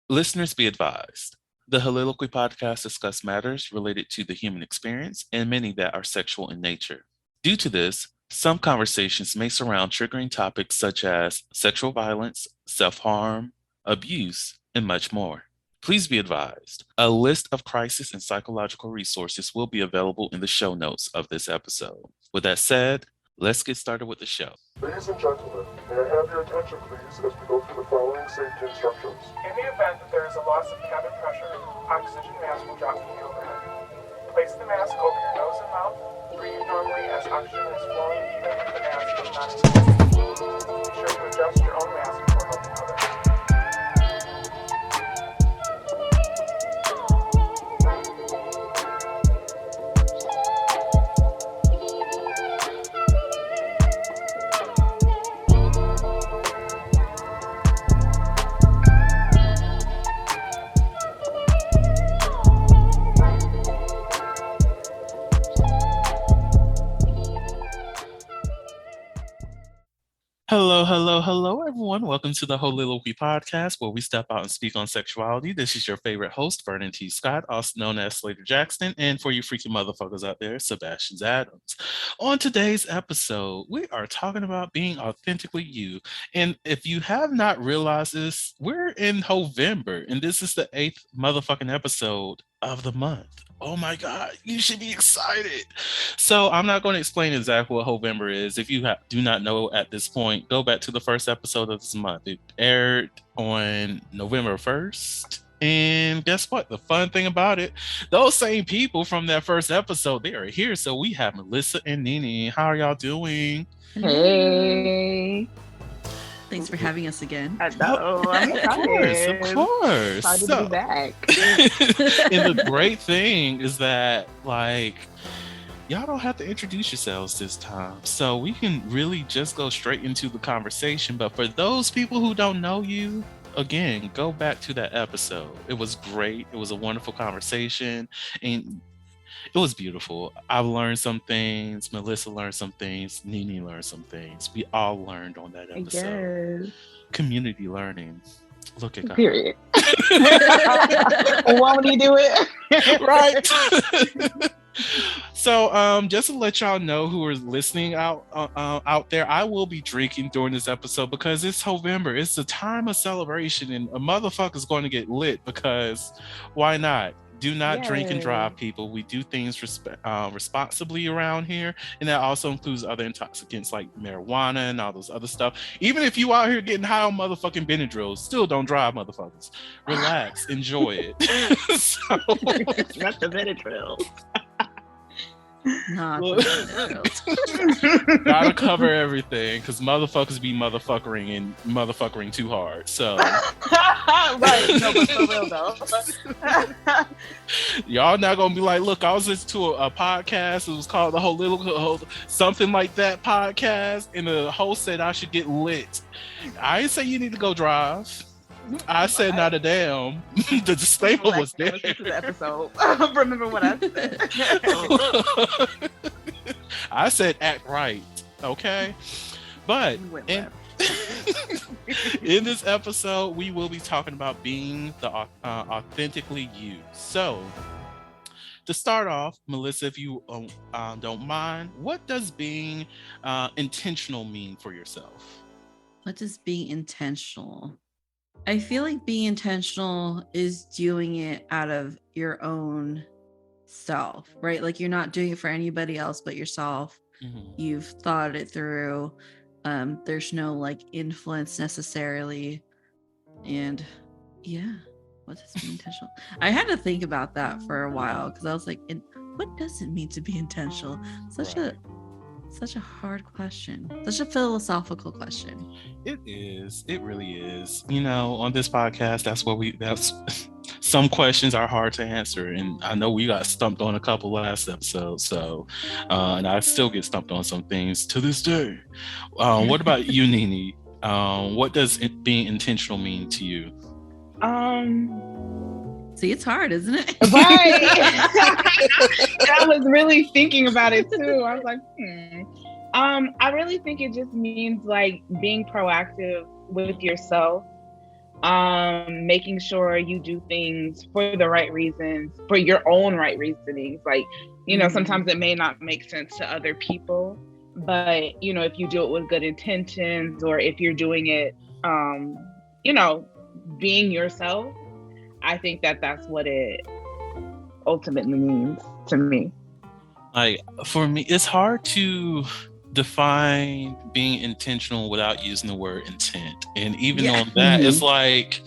Listeners be advised. The Soliloquy podcast discuss matters related to the human experience and many that are sexual in nature. Due to this, some conversations may surround triggering topics such as sexual violence, self-harm, abuse, and much more. Please be advised, a list of crisis and psychological resources will be available in the show notes of this episode. With that said, let's get started with the show. Ladies and gentlemen, may I have your attention please as we go through the following safety instructions. In the event that there is a loss of cabin pressure, oxygen mask will drop from the overhead. Place the mask over your nose and mouth. Breathe normally as oxygen is flowing even if the mask is not inflated. Be sure to adjust your own mask before helping others. Hello, everyone. Welcome to the Soliloquy podcast, where we step out and speak on sexuality. This is your favorite host, Vernon T. Scott, also known as Slater Jackson, and for you freaky motherfuckers out there, Sebastian Adams. On today's episode, we are talking about being authentically you. And if you have not realized this, we're in Heauxvember, and this is the 8th motherfucking episode of the month. Oh my God, you should be excited. So I'm not going to explain exactly what Heauxvember is. If you do not know at this point, go back to the first episode of this month. It aired on November 1st. And guess what? The fun thing about it, those same people from that first episode, they are here. So we have Melissa and Nini. How are y'all doing? Hey. Thanks for having us again. I know. I'm excited. Of course. Excited to be back. And the great thing is that, like, y'all don't have to introduce yourselves this time. So we can really just go straight into the conversation. But for those people who don't know you, again, go back to that episode. It was great. It was a wonderful conversation. And it was beautiful. I've learned some things. Melissa learned some things. Nini learned some things. We all learned on that episode. Yes. Community learning. Look at God. Period. Why would you do it? Right. So just to let y'all know who are listening out there, I will be drinking during this episode because it's Heauxvember. It's a time of celebration, and a motherfucker's going to get lit because why not? Do not drink and drive, people. We do things responsibly around here, and that also includes other intoxicants like marijuana and all those other stuff. Even if you out here getting high on motherfucking Benadryl, still don't drive, motherfuckers. Relax, enjoy it. So, Not the Benadryl. gotta cover everything because motherfuckers be motherfuckering too hard. So right, no, but for real though. y'all not gonna be like, look, I was listening to a podcast. It was called the whole something like that podcast, and the host said I should get lit. I didn't say you need to go drive. I said not a damn. The disclaimer was there. Listen to the episode. Remember what I said. I said act right, okay? But in this episode, we will be talking about being the authentically you. So, to start off, Melissa, if you don't mind, what does being intentional mean for yourself? What does being intentional? I feel like being intentional is doing it out of your own self, right? Like you're not doing it for anybody else but yourself. Mm-hmm. You've thought it through. There's no like influence necessarily. And yeah, what does being intentional? I had to think about that for a while because I was like, what does it mean to be intentional? Such a hard question. Such a philosophical question. It is. It really is. You know, on this podcast, that's some questions are hard to answer. And I know we got stumped on a couple last episodes. So, and I still get stumped on some things to this day. What about you, Nini? What does being intentional mean to you? See, it's hard, isn't it? Right. I was really thinking about it too. I was like, I really think it just means like being proactive with yourself. Making sure you do things for the right reasons, for your own right reasonings. Like, you know, sometimes it may not make sense to other people, but you know, if you do it with good intentions, or if you're doing it, you know, being yourself, I think that that's what it ultimately means to me. Like, for me, it's hard to define being intentional without using the word intent. And even on that, it's like,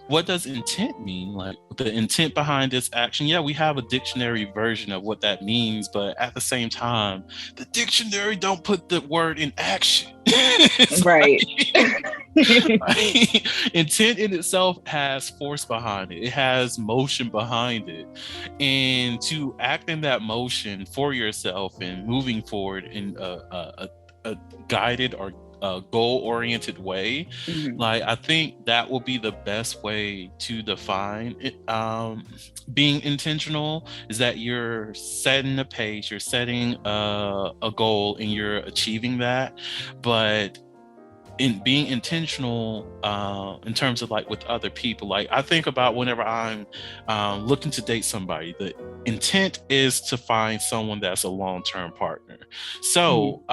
what does intent mean? Like, the intent behind this action, yeah, we have a dictionary version of what that means, but at the same time, the dictionary don't put the word in action. Right. Intent in itself has force behind it. It has motion behind it. And to act in that motion for yourself and moving forward in a guided or goal-oriented way, like, I think that will be the best way to define it. Being intentional is that you're setting a pace, you're setting a goal, and you're achieving that. But in being intentional, in terms of like with other people, like, I think about whenever I'm looking to date somebody, the intent is to find someone that's a long-term partner. So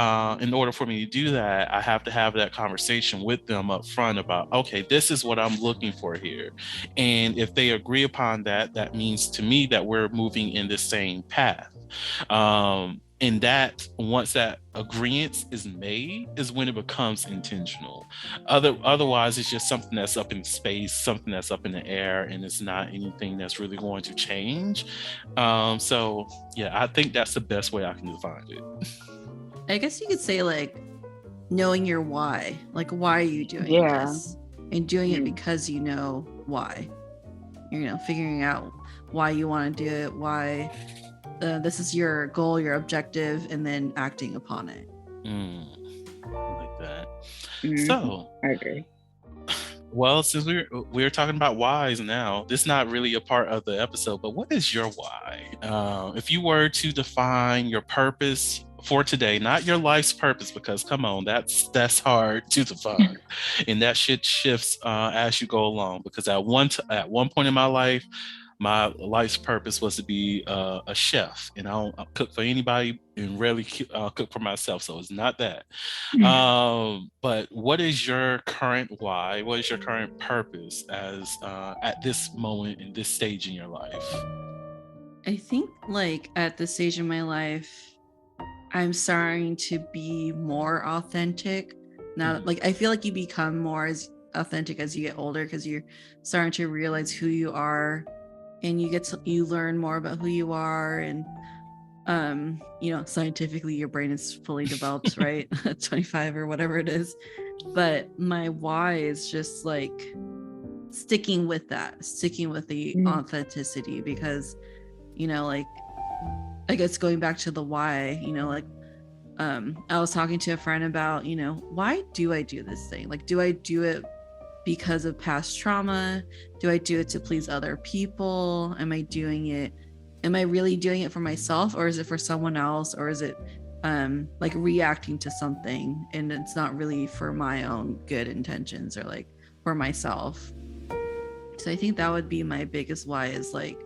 in order for me to do that, I have to have that conversation with them up front about, okay, this is what I'm looking for here. And if they agree upon that, that means to me that we're moving in the same path. And that, once that agreement is made, is when it becomes intentional. Otherwise, it's just something that's up in space, something that's up in the air, and it's not anything that's really going to change. So yeah, I think that's the best way I can define it. I guess you could say, like, knowing your why. Like, why are you doing this? And doing it because you know why. You know, figuring out why you want to do it, why this is your goal, your objective, and then acting upon it. I like that. So I agree. Well, since we're talking about whys now, this is not really a part of the episode, but what is your why? If you were to define your purpose for today, not your life's purpose, because come on, that's hard to define, and that shit shifts as you go along. Because at one point in my life, my life's purpose was to be a chef, and I don't cook for anybody and rarely cook for myself, so it's not that. But what is your current why? What is your current purpose as at this moment in this stage in your life? I think, like, at this stage in my life, I'm starting to be more authentic now. Like, I feel like you become more as authentic as you get older, because you're starting to realize who you are, and you learn more about who you are, and you know, scientifically your brain is fully developed, right? At 25 or whatever it is. But my why is just like sticking with the authenticity, because, you know, like, I guess going back to the why, you know, like, I was talking to a friend about, you know, why do I do this thing? Like, do I do it because of past trauma? Do I do it to please other people? Am I really doing it for myself, or is it for someone else, or is it like reacting to something and it's not really for my own good intentions, or like for myself? So I think that would be my biggest why, is like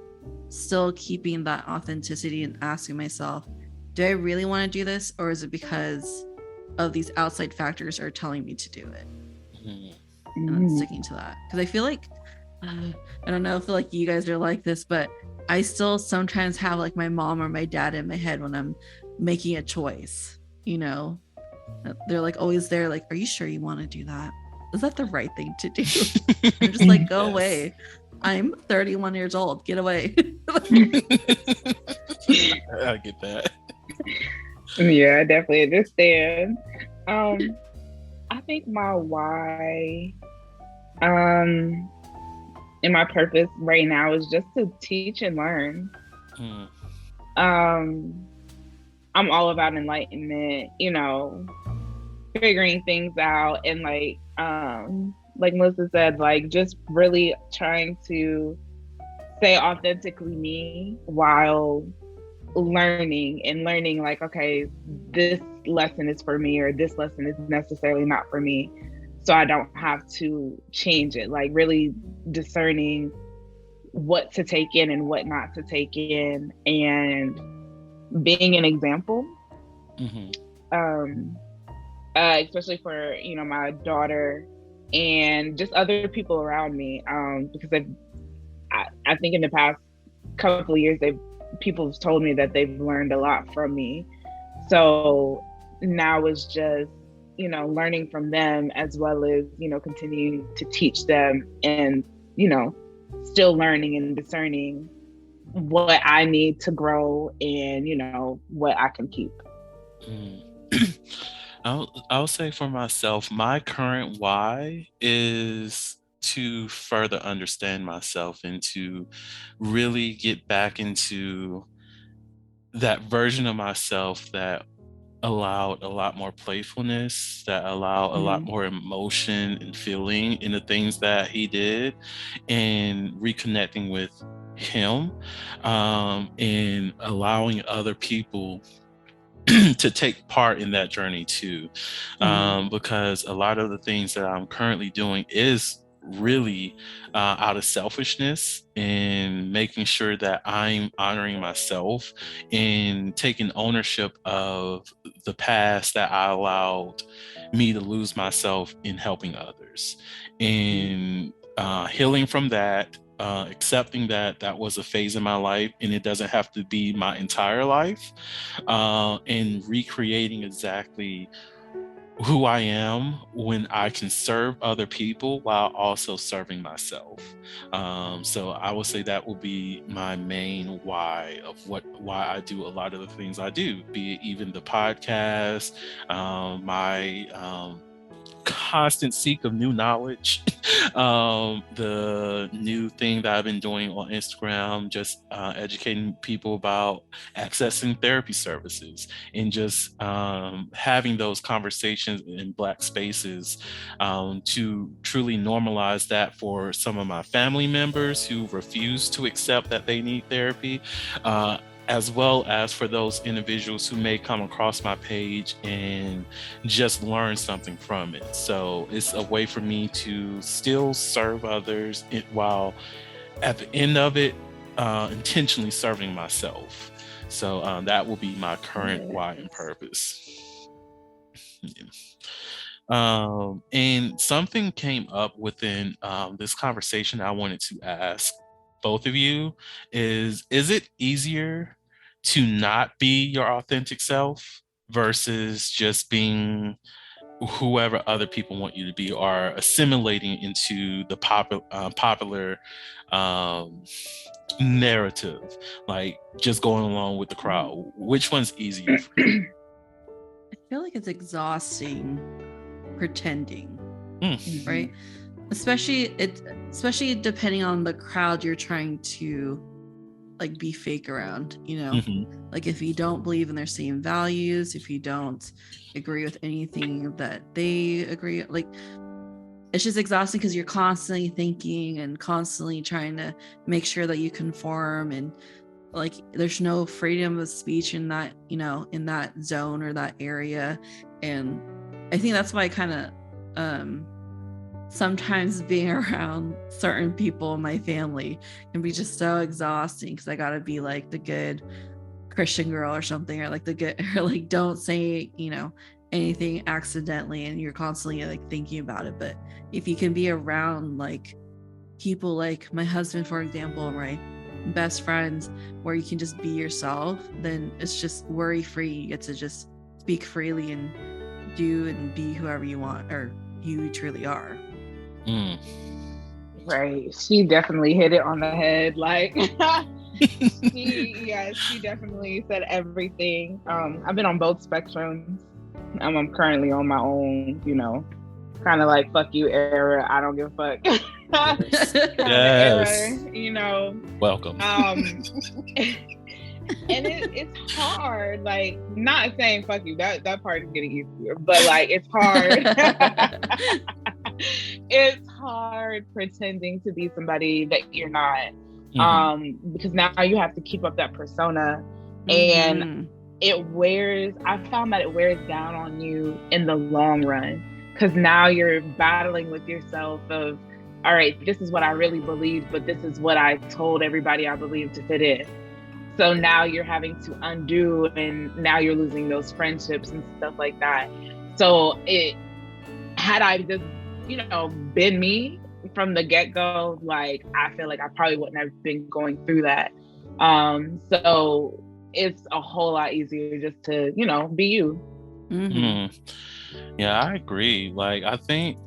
still keeping that authenticity and asking myself, do I really want to do this, or is it because of these outside factors are telling me to do it? And then sticking to that, because I feel like I don't know, I feel like you guys are like this, but I still sometimes have like my mom or my dad in my head when I'm making a choice. You know, they're like always there, like, are you sure you want to do that? Is that the right thing to do? I'm just like, go away. I'm 31 years old. Get away. I get that. Yeah, I definitely understand. I think my why and my purpose right now is just to teach and learn. I'm all about enlightenment, you know, figuring things out, and like Melissa said, like, just really trying to stay authentically me while learning like, okay, this lesson is for me, or this lesson is necessarily not for me. so I don't have to change it. Like really discerning what to take in and what not to take in, and being an example. Especially for my daughter and just other people around me, because I think in the past couple of years people have told me that they've learned a lot from me. So now it's just learning from them, as well as continuing to teach them, and still learning and discerning what I need to grow, and what I can keep. I'll say for myself, my current why is to further understand myself and to really get back into that version of myself that allowed a lot more playfulness, that allowed a lot more emotion and feeling in the things that he did, and reconnecting with him, and allowing other people to take part in that journey too, because a lot of the things that I'm currently doing is really out of selfishness and making sure that I'm honoring myself and taking ownership of the past that I allowed me to lose myself in helping others, and healing from that, accepting that that was a phase in my life and it doesn't have to be my entire life, and recreating exactly who I am when I can serve other people while also serving myself. So I would say that will be my main why of why I do a lot of the things I do, be it even the podcast, my constant seek of new knowledge, the new thing that I've been doing on Instagram, just educating people about accessing therapy services, and just having those conversations in Black spaces, to truly normalize that for some of my family members who refuse to accept that they need therapy, as well as for those individuals who may come across my page and just learn something from it. So it's a way for me to still serve others while at the end of it, intentionally serving myself. So that will be my current why and purpose. Yeah. And something came up within this conversation I wanted to ask both of you is it easier to not be your authentic self versus just being whoever other people want you to be, or assimilating into the popular narrative, like just going along with the crowd? Which one's easier for you? I feel like it's exhausting pretending, right? Especially depending on the crowd you're trying to like be fake around, like if you don't believe in their same values, if you don't agree with anything that they agree, like it's just exhausting because you're constantly thinking and constantly trying to make sure that you conform, and like there's no freedom of speech in that, in that zone or that area. And I think that's why I kind of sometimes being around certain people in my family can be just so exhausting, because I gotta be like the good Christian girl or something, or like the good, or like don't say anything accidentally, and you're constantly like thinking about it. But if you can be around like people like my husband, for example, or my best friends, where you can just be yourself, then it's just worry free. You get to just speak freely and do and be whoever you want, or you truly are. Right. She definitely hit it on the head. Like she definitely said everything. I've been on both spectrums. I'm currently on my own, kind of like fuck you era, I don't give a fuck. Yes. Era, Welcome. And it's hard, like not saying fuck you, that part is getting easier, but like it's hard. It's hard pretending to be somebody that you're not, because now you have to keep up that persona, and I found that it wears down on you in the long run, because now you're battling with yourself of, all right, this is what I really believe, but this is what I told everybody I believe to fit in. So now you're having to undo, and now you're losing those friendships and stuff like that. So had I just, been me from the get-go, like, I feel like I probably wouldn't have been going through that. So it's a whole lot easier just to, be you. Yeah, I agree. Like, I think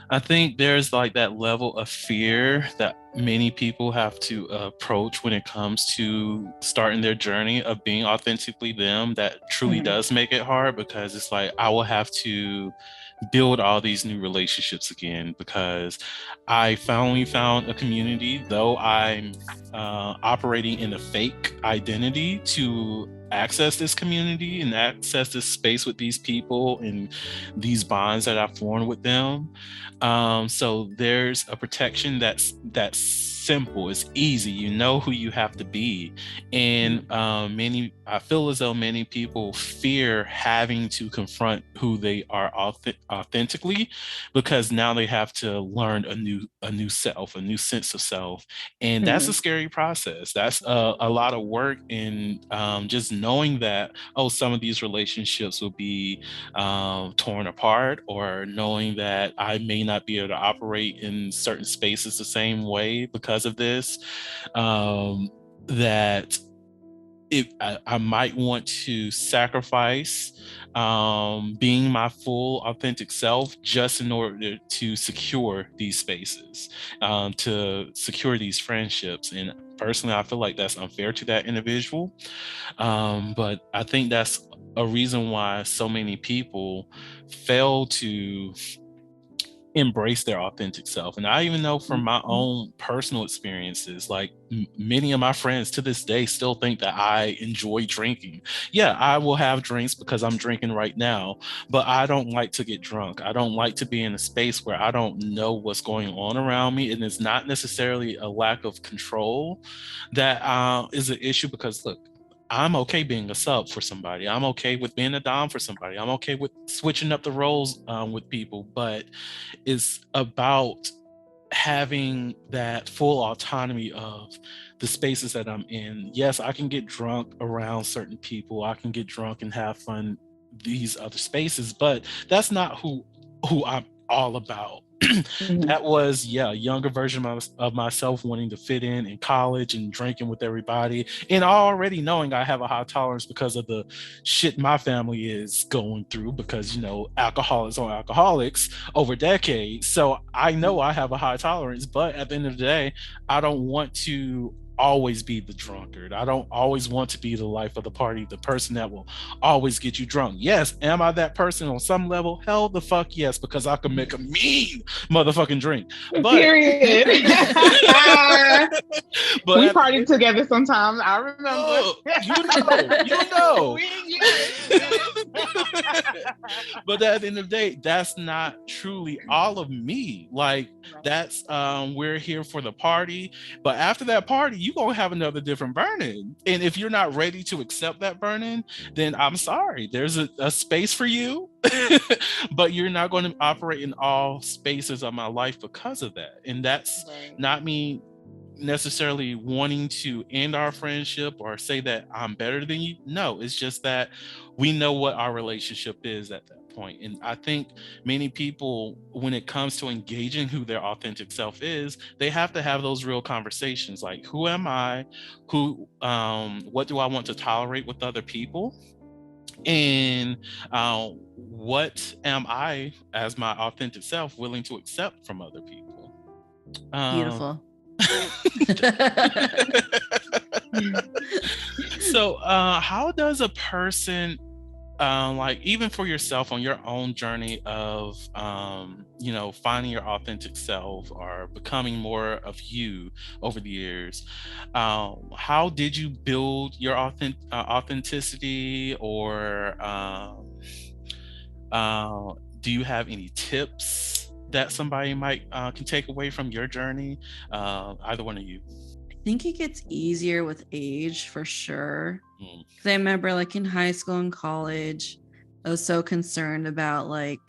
I think there's like that level of fear that many people have to approach when it comes to starting their journey of being authentically them, that truly does make it hard, because it's like I will have to build all these new relationships again, because I finally found a community, though I'm operating in a fake identity to access this community and access this space with these people and these bonds that I've formed with them. So there's a protection that's simple, it's easy, you know who you have to be. And I feel as though many people fear having to confront who they are authentically, because now they have to learn a new self, a new sense of self. And that's a scary process. That's a lot of work in just knowing that, some of these relationships will be torn apart, or knowing that I may not be able to operate in certain spaces the same way because of this. That I might want to sacrifice being my full authentic self just in order to secure these spaces, to secure these friendships. And personally, I feel like that's unfair to that individual. But I think that's a reason why so many people fail to embrace their authentic self. And I even know from my own personal experiences, like many of my friends to this day still think that I enjoy drinking. Yeah, I will have drinks because I'm drinking right now, but I don't like to get drunk. I don't like to be in a space where I don't know what's going on around me. And it's not necessarily a lack of control that is an issue, because look, I'm okay being a sub for somebody. I'm okay with being a dom for somebody. I'm okay with switching up the roles with people, but it's about having that full autonomy of the spaces that I'm in. Yes, I can get drunk around certain people. I can get drunk and have fun these other spaces, but that's not who I'm all about. That was a younger version of myself wanting to fit in college and drinking with everybody, and already knowing I have a high tolerance because of the shit my family is going through, because alcoholics on alcoholics over decades. So I know I have a high tolerance, but at the end of the day, I don't want to always be the drunkard. I don't always want to be the life of the party, the person that will always get you drunk. Yes, am I that person on some level? Hell the fuck yes, because I can make a mean motherfucking drink. But period. But we partied together sometimes. I remember. You know. But at the end of the day, that's not truly all of me. Like, that's we're here for the party, but after that party, you're gonna have another different Vernon. And if you're not ready to accept that Vernon, then I'm sorry. There's a space for you, but you're not going to operate in all spaces of my life because of that. And that's not me necessarily wanting to end our friendship or say that I'm better than you. No, it's just that we know what our relationship is at that point. And I think many people, when it comes to engaging who their authentic self is, they have to have those real conversations, like, who am I? What do I want to tolerate with other people? And what am I, as my authentic self, willing to accept from other people? Beautiful. So how does a person, like, even for yourself on your own journey of finding your authentic self or becoming more of you over the years, how did you build your authenticity? Or do you have any tips that somebody might can take away from your journey? Either one of you. I think it gets easier with age, for sure. Because I remember, like, in high school and college, I was so concerned about, like,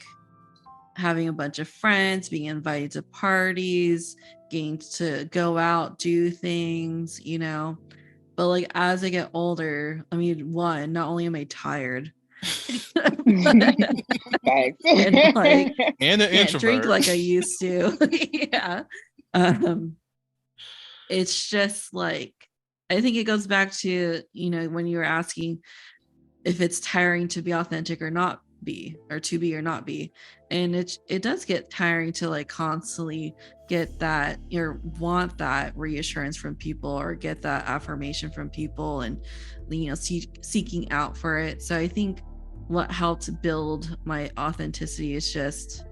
having a bunch of friends, being invited to parties, getting to go out, do things, you know. But like as I get older, I mean, one, not only am I tired, Thanks. and like And an can't drink introvert. like I used to. Yeah. It's just like, I think it goes back to, you know, when you were asking if it's tiring to be authentic or not be, or to be or not be. And it does get tiring to like constantly get that or want that reassurance from people or get that affirmation from people and, you know, seeking out for it. So I think what helped build my authenticity is just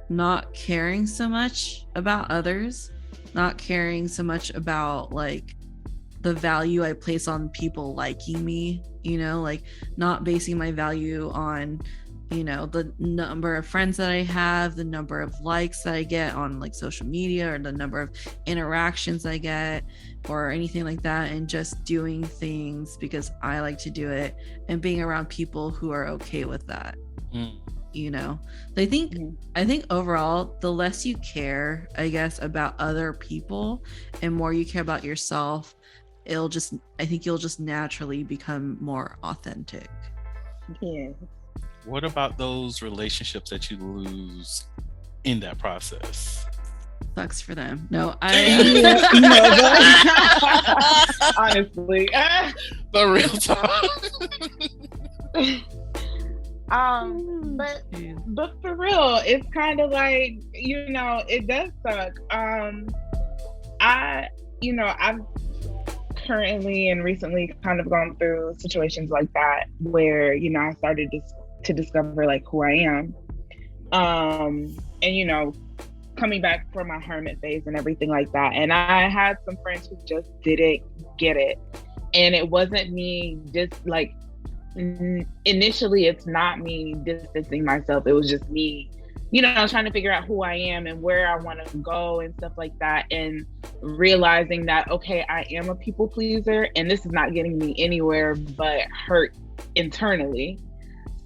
not caring so much about others, not caring so much about like the value I place on people liking me, you know, like not basing my value on, you know, the number of friends that I have, the number of likes that I get on like social media, or the number of interactions I get, or anything like that, and just doing things because I like to do it and being around people who are okay with that. You know, I think overall, the less you care, I guess, about other people and more you care about yourself, I think you'll just naturally become more authentic. Yeah. What about those relationships that you lose in that process? Sucks for them. No, Honestly. The real talk. But for real, it's kind of like, you know, it does suck. I've currently and recently kind of gone through situations like that where, you know, I started to discover like who I am. And, you know, coming back from my hermit phase and everything like that. And I had some friends who just didn't get it. And it wasn't me just like, initially it's not me distancing myself. It was just me, you know, trying to figure out who I am and where I want to go and stuff like that. And realizing that, okay, I am a people pleaser and this is not getting me anywhere but hurt internally.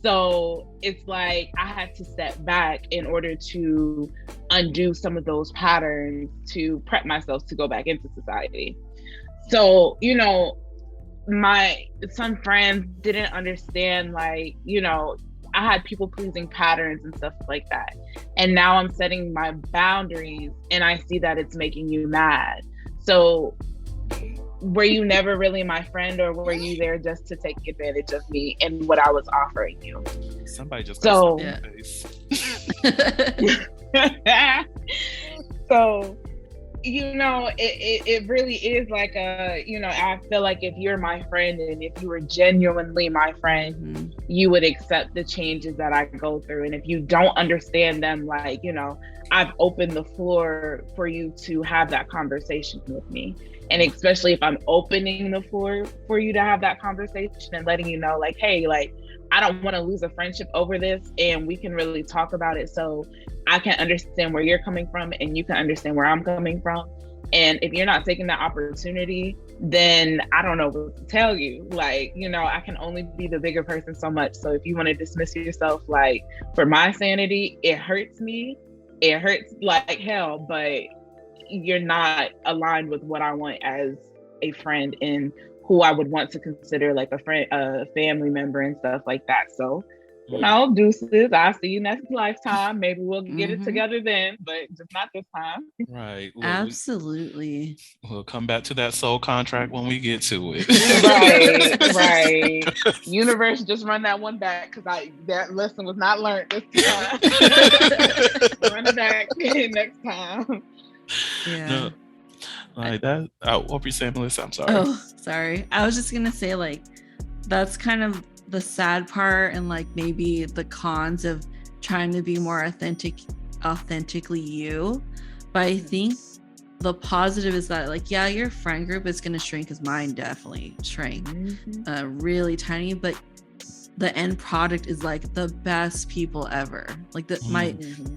So it's like I had to step back in order to undo some of those patterns to prep myself to go back into society. So, you know, some friends didn't understand, like, you know, I had people pleasing patterns and stuff like that. And now I'm setting my boundaries and I see that it's making you mad. So were you never really my friend, or were you there just to take advantage of me and what I was offering you? Somebody just so got face. So, you know, it really is like a, you know, I feel like if you're my friend and if you were genuinely my friend, you would accept the changes that I go through. And if you don't understand them, like, you know, I've opened the floor for you to have that conversation with me. And especially if I'm opening the floor for you to have that conversation and letting you know, like, hey, like, I don't want to lose a friendship over this, and we can really talk about it so I can understand where you're coming from and you can understand where I'm coming from. And if you're not taking that opportunity, then I don't know what to tell you. Like, you know, I can only be the bigger person so much. So if you want to dismiss yourself, like, for my sanity, it hurts me. It hurts like hell, but you're not aligned with what I want as a friend and who I would want to consider like a friend, a family member and stuff like that. So, you know, deuces, I'll see you next lifetime. Maybe we'll get it together then, but just not this time. Right. Absolutely. We'll come back to that soul contract when we get to it. Right. Universe, just run that one back because that lesson was not learned this time. Run it back next time. Yeah. No, like that. What were you saying, Melissa? I'm sorry. Oh, sorry. I was just gonna say, like, that's kind of the sad part, and like maybe the cons of trying to be more authentically you. But I think the positive is that, like, yeah, your friend group is gonna shrink, because mine definitely shrank, really tiny, but the end product is like the best people ever. Like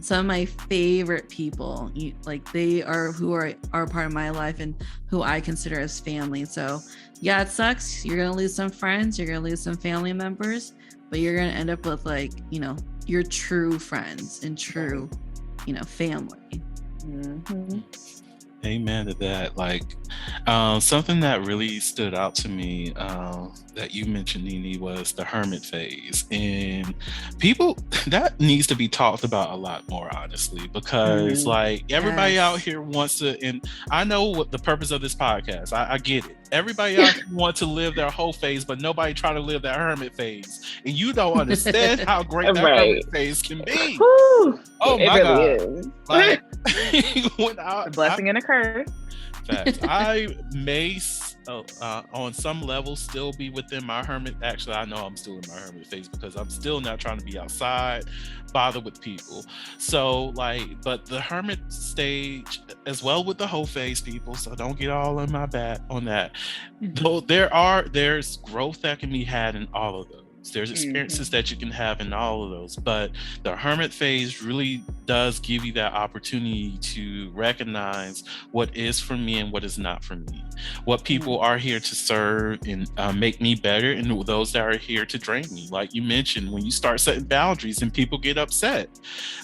some of my favorite people, like they are who are part of my life and who I consider as family. So yeah, it sucks. You're gonna lose some friends, you're gonna lose some family members, but you're gonna end up with, like, you know, your true friends and true, family. Amen to that. Like, something that really stood out to me that you mentioned, Nene, was the hermit phase. And people, that needs to be talked about a lot more, honestly, because like everybody out here wants to, and I know what the purpose of this podcast, I get it. Everybody out here wants to live their whole phase, but nobody trying to live that hermit phase. And you don't understand how great that hermit phase can be. Oh my really God. Is. Like, when a blessing and a curse. Facts. I may on some level still be within my hermit. Actually, I know I'm still in my hermit phase because I'm still not trying to be outside, bother with people. So like, but the hermit stage as well with the whole phase, people. So don't get all in my back on that. Though there's growth that can be had in all of those. There's experiences that you can have in all of those, but the hermit phase really does give you that opportunity to recognize what is for me and what is not for me, what people are here to serve and make me better, and those that are here to drain me. Like you mentioned, when you start setting boundaries and people get upset,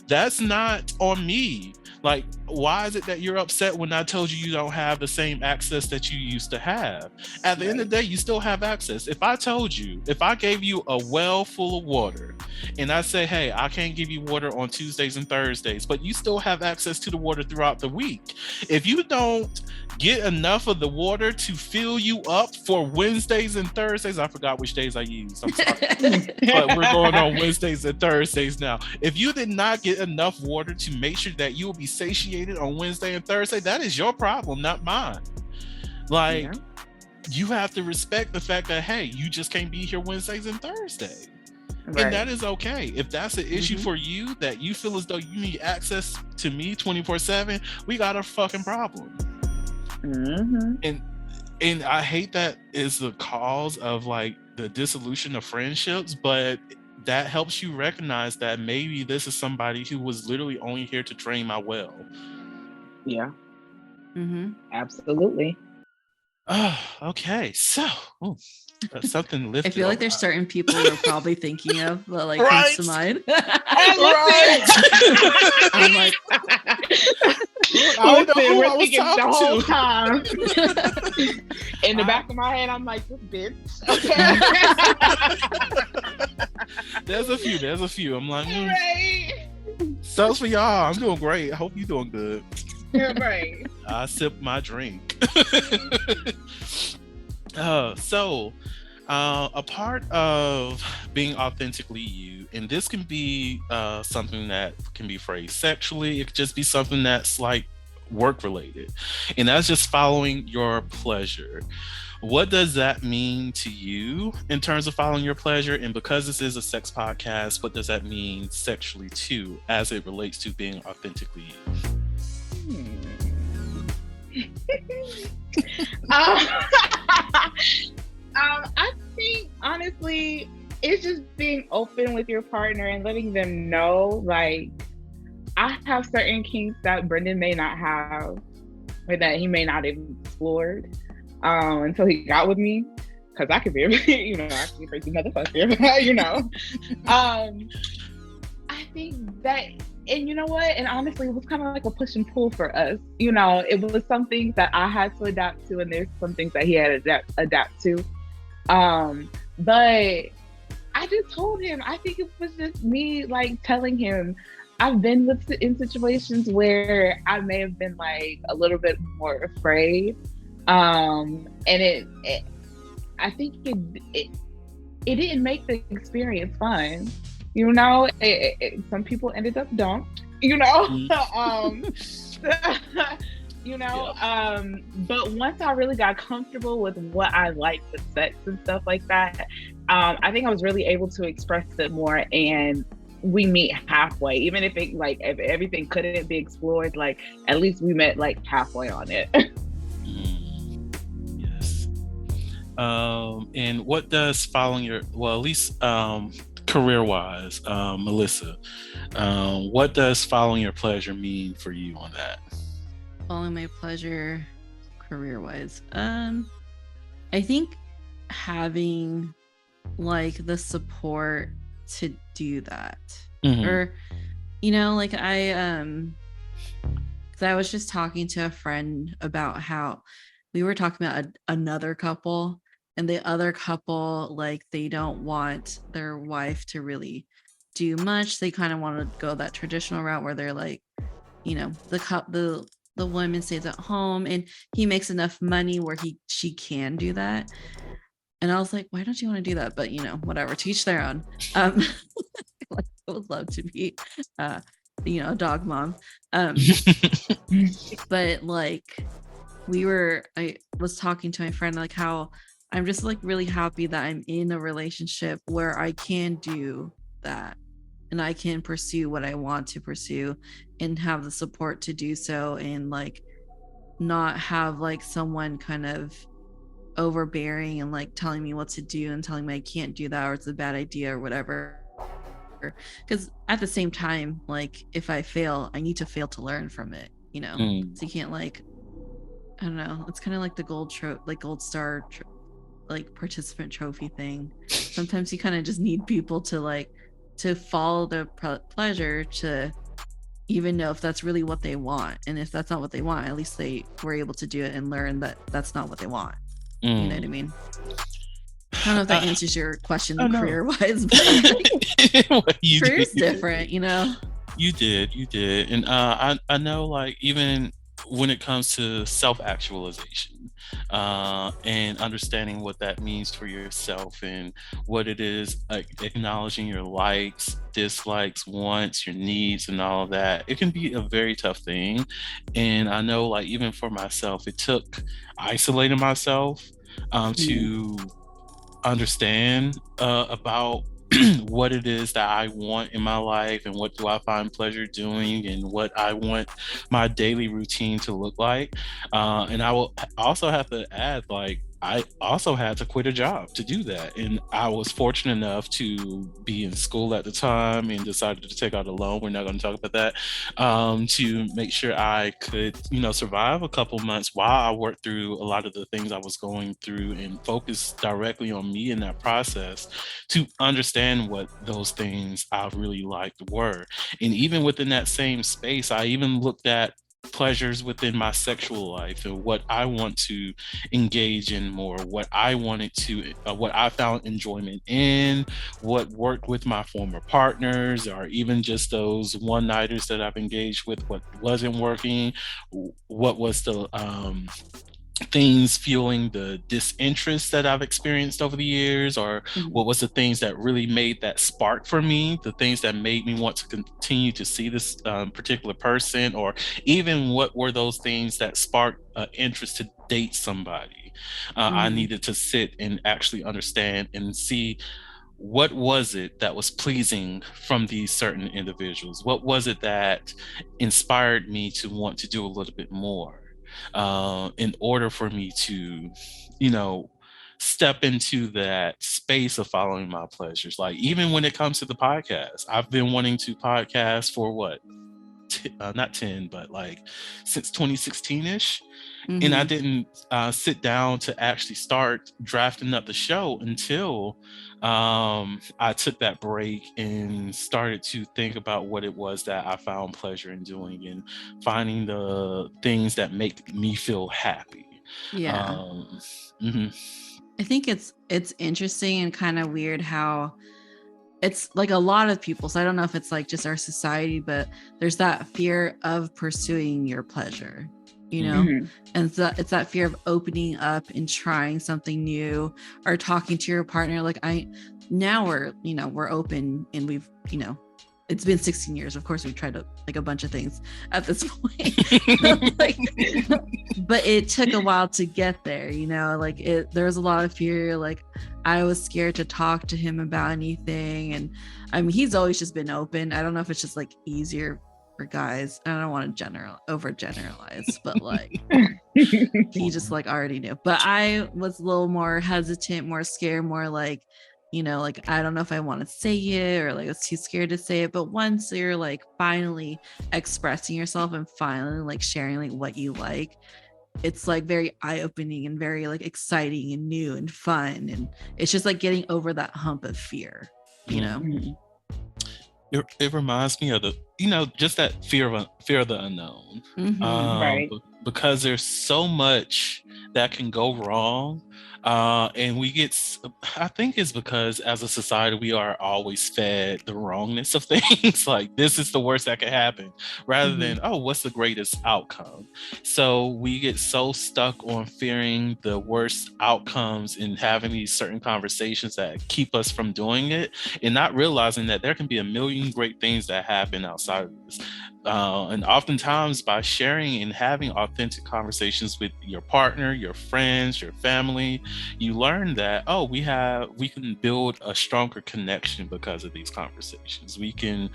that's not on me. Like, why is it that you're upset when I told you don't have the same access that you used to have? At the end of the day, you still have access. If I gave you a well full of water and I say, hey, I can't give you water on Tuesdays and Thursdays, but you still have access to the water throughout the week. If you don't get enough of the water to fill you up for Wednesdays and Thursdays, I forgot which days I used, I'm sorry. But we're going on Wednesdays and Thursdays now. If you did not get enough water to make sure that you will be satiated on Wednesday and Thursday, that is your problem, not mine. Like, you have to respect the fact that, hey, you just can't be here Wednesdays and Thursdays. Right. And that is okay. If that's an issue for you, that you feel as though you need access to me 24/7, we got a fucking problem. And I hate that is the cause of like the dissolution of friendships, but that helps you recognize that maybe this is somebody who was literally only here to drain my well. Yeah. Absolutely. Oh, okay. So something lifted. I feel like there's certain people we're probably thinking of that like comes to mind. I'm like, listen, we're thinking the whole time. In the back of my head, I'm like, this bitch. There's a few. I'm like, sucks for y'all. I'm doing great. I hope you're doing good. Right. I sip my drink. So a part of being authentically you, and this can be something that can be phrased sexually, it could just be something that's like work related, and that's just following your pleasure. What does that mean to you in terms of following your pleasure? And because this is a sex podcast, what does that mean sexually too, as it relates to being authentically you? I think honestly, it's just being open with your partner and letting them know, like, I have certain kinks that Brendan may not have, or that he may not have explored until he got with me, because I could be, actually a crazy motherfucker, I think that. And you know what? And honestly, it was kind of like a push and pull for us. It was some things that I had to adapt to, and there's some things that he had to adapt to. But I just told him, I think it was just me like telling him, I've been in situations where I may have been like a little bit more afraid. And I think it didn't make the experience fun. Some people ended up dumped, but once I really got comfortable with what I liked with sex and stuff like that, I think I was really able to express it more, and we meet halfway. Even if if everything couldn't be explored, like at least we met like halfway on it. Yes. And what does following your, well, at least career-wise, Melissa, what does following your pleasure mean for you on that? Following my pleasure career-wise, I think having like the support to do that. Mhm. Or, you know, like because I was just talking to a friend about how we were talking about another couple, and the other couple, like, they don't want their wife to really do much. They kind of want to go that traditional route where they're like, you know, the woman stays at home and he makes enough money where she can do that. And I was like, why don't you want to do that? But, you know, whatever, teach their own. Like, I would love to be you know, a dog mom. But like, I was talking to my friend, like, how I'm just like really happy that I'm in a relationship where I can do that and I can pursue what I want to pursue and have the support to do so, and like not have like someone kind of overbearing and like telling me what to do and telling me I can't do that or it's a bad idea or whatever. Because at the same time, like, if I fail, I need to fail to learn from it, you know. Mm. So you can't, like, I don't know, it's kind of like the gold star like participant trophy thing. Sometimes you kind of just need people to like to follow their pleasure, to even know if that's really what they want, and if that's not what they want, at least they were able to do it and learn that that's not what they want. You know what I mean? I don't know if that answers your question career wise, but Well, you career's did. different, you know. You did, and I know, like, even when it comes to self-actualization, and understanding what that means for yourself and what it is, like acknowledging your likes, dislikes, wants, your needs, and all of that, it can be a very tough thing. And I know, like, even for myself, it took isolating myself to understand about what it is that I want in my life and what do I find pleasure doing and what I want my daily routine to look like. And I will also have to add, like, I also had to quit a job to do that. And I was fortunate enough to be in school at the time and decided to take out a loan. We're not going to talk about that. To make sure I could, you know, survive a couple months while I worked through a lot of the things I was going through and focus directly on me in that process to understand what those things I really liked were. And even within that same space, I even looked at pleasures within my sexual life and what I want to engage in more, what I wanted to, what I found enjoyment in, what worked with my former partners, or even just those one-nighters that I've engaged with, what wasn't working, what was the things fueling the disinterest that I've experienced over the years, or what was the things that really made that spark for me, the things that made me want to continue to see this particular person, or even what were those things that sparked interest to date somebody. I needed to sit and actually understand and see what was it that was pleasing from these certain individuals. What was it that inspired me to want to do a little bit more, in order for me to, you know, step into that space of following my pleasures. Like, even when it comes to the podcast, I've been wanting to podcast for what, not 10, but like since 2016-ish. And I didn't sit down to actually start drafting up the show until I took that break and started to think about what it was that I found pleasure in doing and finding the things that make me feel happy. Yeah. Mhm. I think it's interesting and kind of weird how it's like a lot of people, so I don't know if it's like just our society, but there's that fear of pursuing your pleasure, you know. And it's that fear of opening up and trying something new or talking to your partner. Like, now we're, you know, we're open and we've, you know, it's been 16 years. Of course, we've tried like a bunch of things at this point. Like, but it took a while to get there, you know. Like, there was a lot of fear. Like, I was scared to talk to him about anything, and I mean, he's always just been open. I don't know if it's just like easier for guys. I don't want to overgeneralize, but like he just like already knew. But I was a little more hesitant, more scared, more like, you know, like, I don't know if I want to say it, or like I was too scared to say it. But once you're like finally expressing yourself and finally like sharing like what you like, it's like very eye-opening and very like exciting and new and fun, and it's just like getting over that hump of fear, you know. It reminds me of just that fear of the unknown. Right. Because there's so much that can go wrong. And I think it's because as a society, we are always fed the wrongness of things. Like, this is the worst that could happen, rather than, oh, what's the greatest outcome? So we get so stuck on fearing the worst outcomes and having these certain conversations that keep us from doing it, and not realizing that there can be a million great things that happen outside of this. And oftentimes, by sharing and having authentic conversations with your partner, your friends, your family, you learn that, oh, we can build a stronger connection because of these conversations. We can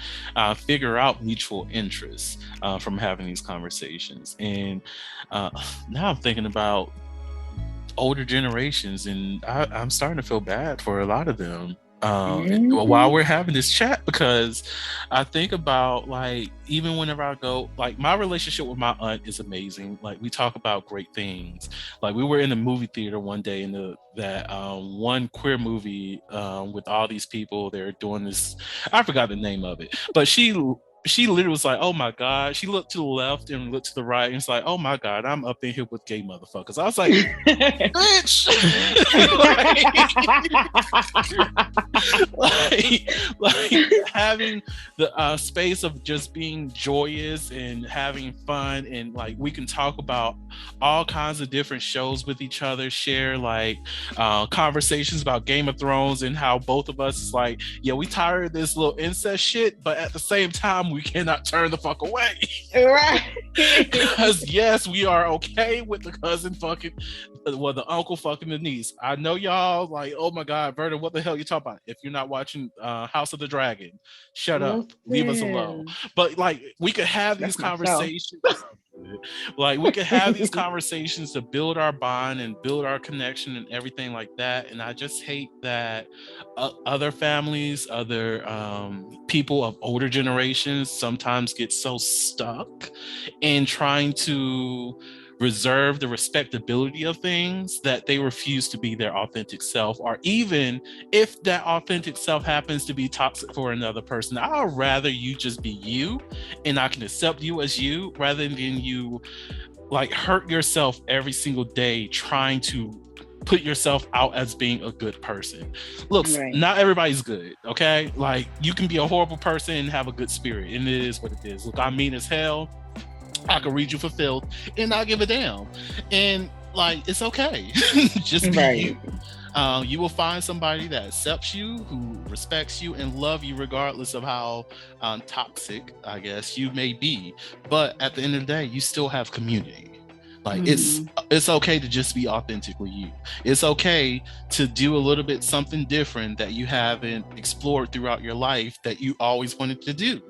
figure out mutual interests from having these conversations. And now I'm thinking about older generations, and I'm starting to feel bad for a lot of them while we're having this chat, because I think about, like, even whenever I go, like, my relationship with my aunt is amazing. Like, we talk about great things. Like, we were in a movie theater one day, and that one queer movie with all these people, they're doing this, I forgot the name of it, but she literally was like, oh my God. She looked to the left and looked to the right, and it's like, oh my God, I'm up in here with gay motherfuckers. I was like, bitch. like having the space of just being joyous and having fun, and like, we can talk about all kinds of different shows with each other, share like conversations about Game of Thrones, and how both of us is like, yeah, we tired of this little incest shit, but at the same time, we cannot turn the fuck away. Right. Because yes, we are okay with the cousin fucking, well, the uncle fucking the niece. I know y'all like, oh my God, Vernon, what the hell you talking about? If you're not watching House of the Dragon, shut up, leave us alone. But like, we could have these conversations. Like, we could have these conversations to build our bond and build our connection and everything like that. And I just hate that other families, other people of older generations sometimes get so stuck in trying to reserve the respectability of things that they refuse to be their authentic self, or even if that authentic self happens to be toxic for another person, I'd rather you just be you, and I can accept you as you, rather than you like hurt yourself every single day trying to put yourself out as being a good person. Look, not everybody's good, okay? Like, you can be a horrible person and have a good spirit, and it is what it is. Look, I'm mean as hell. I can read you for filth and not give a damn. And like, it's okay. Just be you. You will find somebody that accepts you, who respects you and love you regardless of how toxic, I guess, you may be. But at the end of the day, you still have community. Like, it's okay to just be authentically you. It's okay to do a little bit something different that you haven't explored throughout your life that you always wanted to do.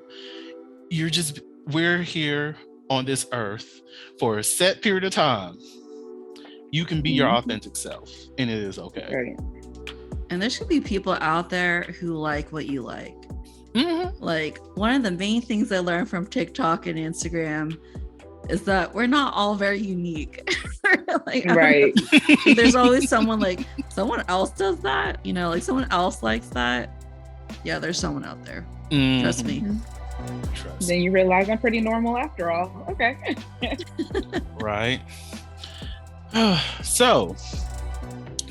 We're here on this earth for a set period of time. You can be your authentic self, and it is okay. Right. And there should be people out there who like what you like. Like, one of the main things I learned from TikTok and Instagram is that we're not all very unique. Like, right. There's always someone else does that, like someone else likes that. Yeah, there's someone out there. Trust me. Then you realize I'm pretty normal after all. Okay. Right. So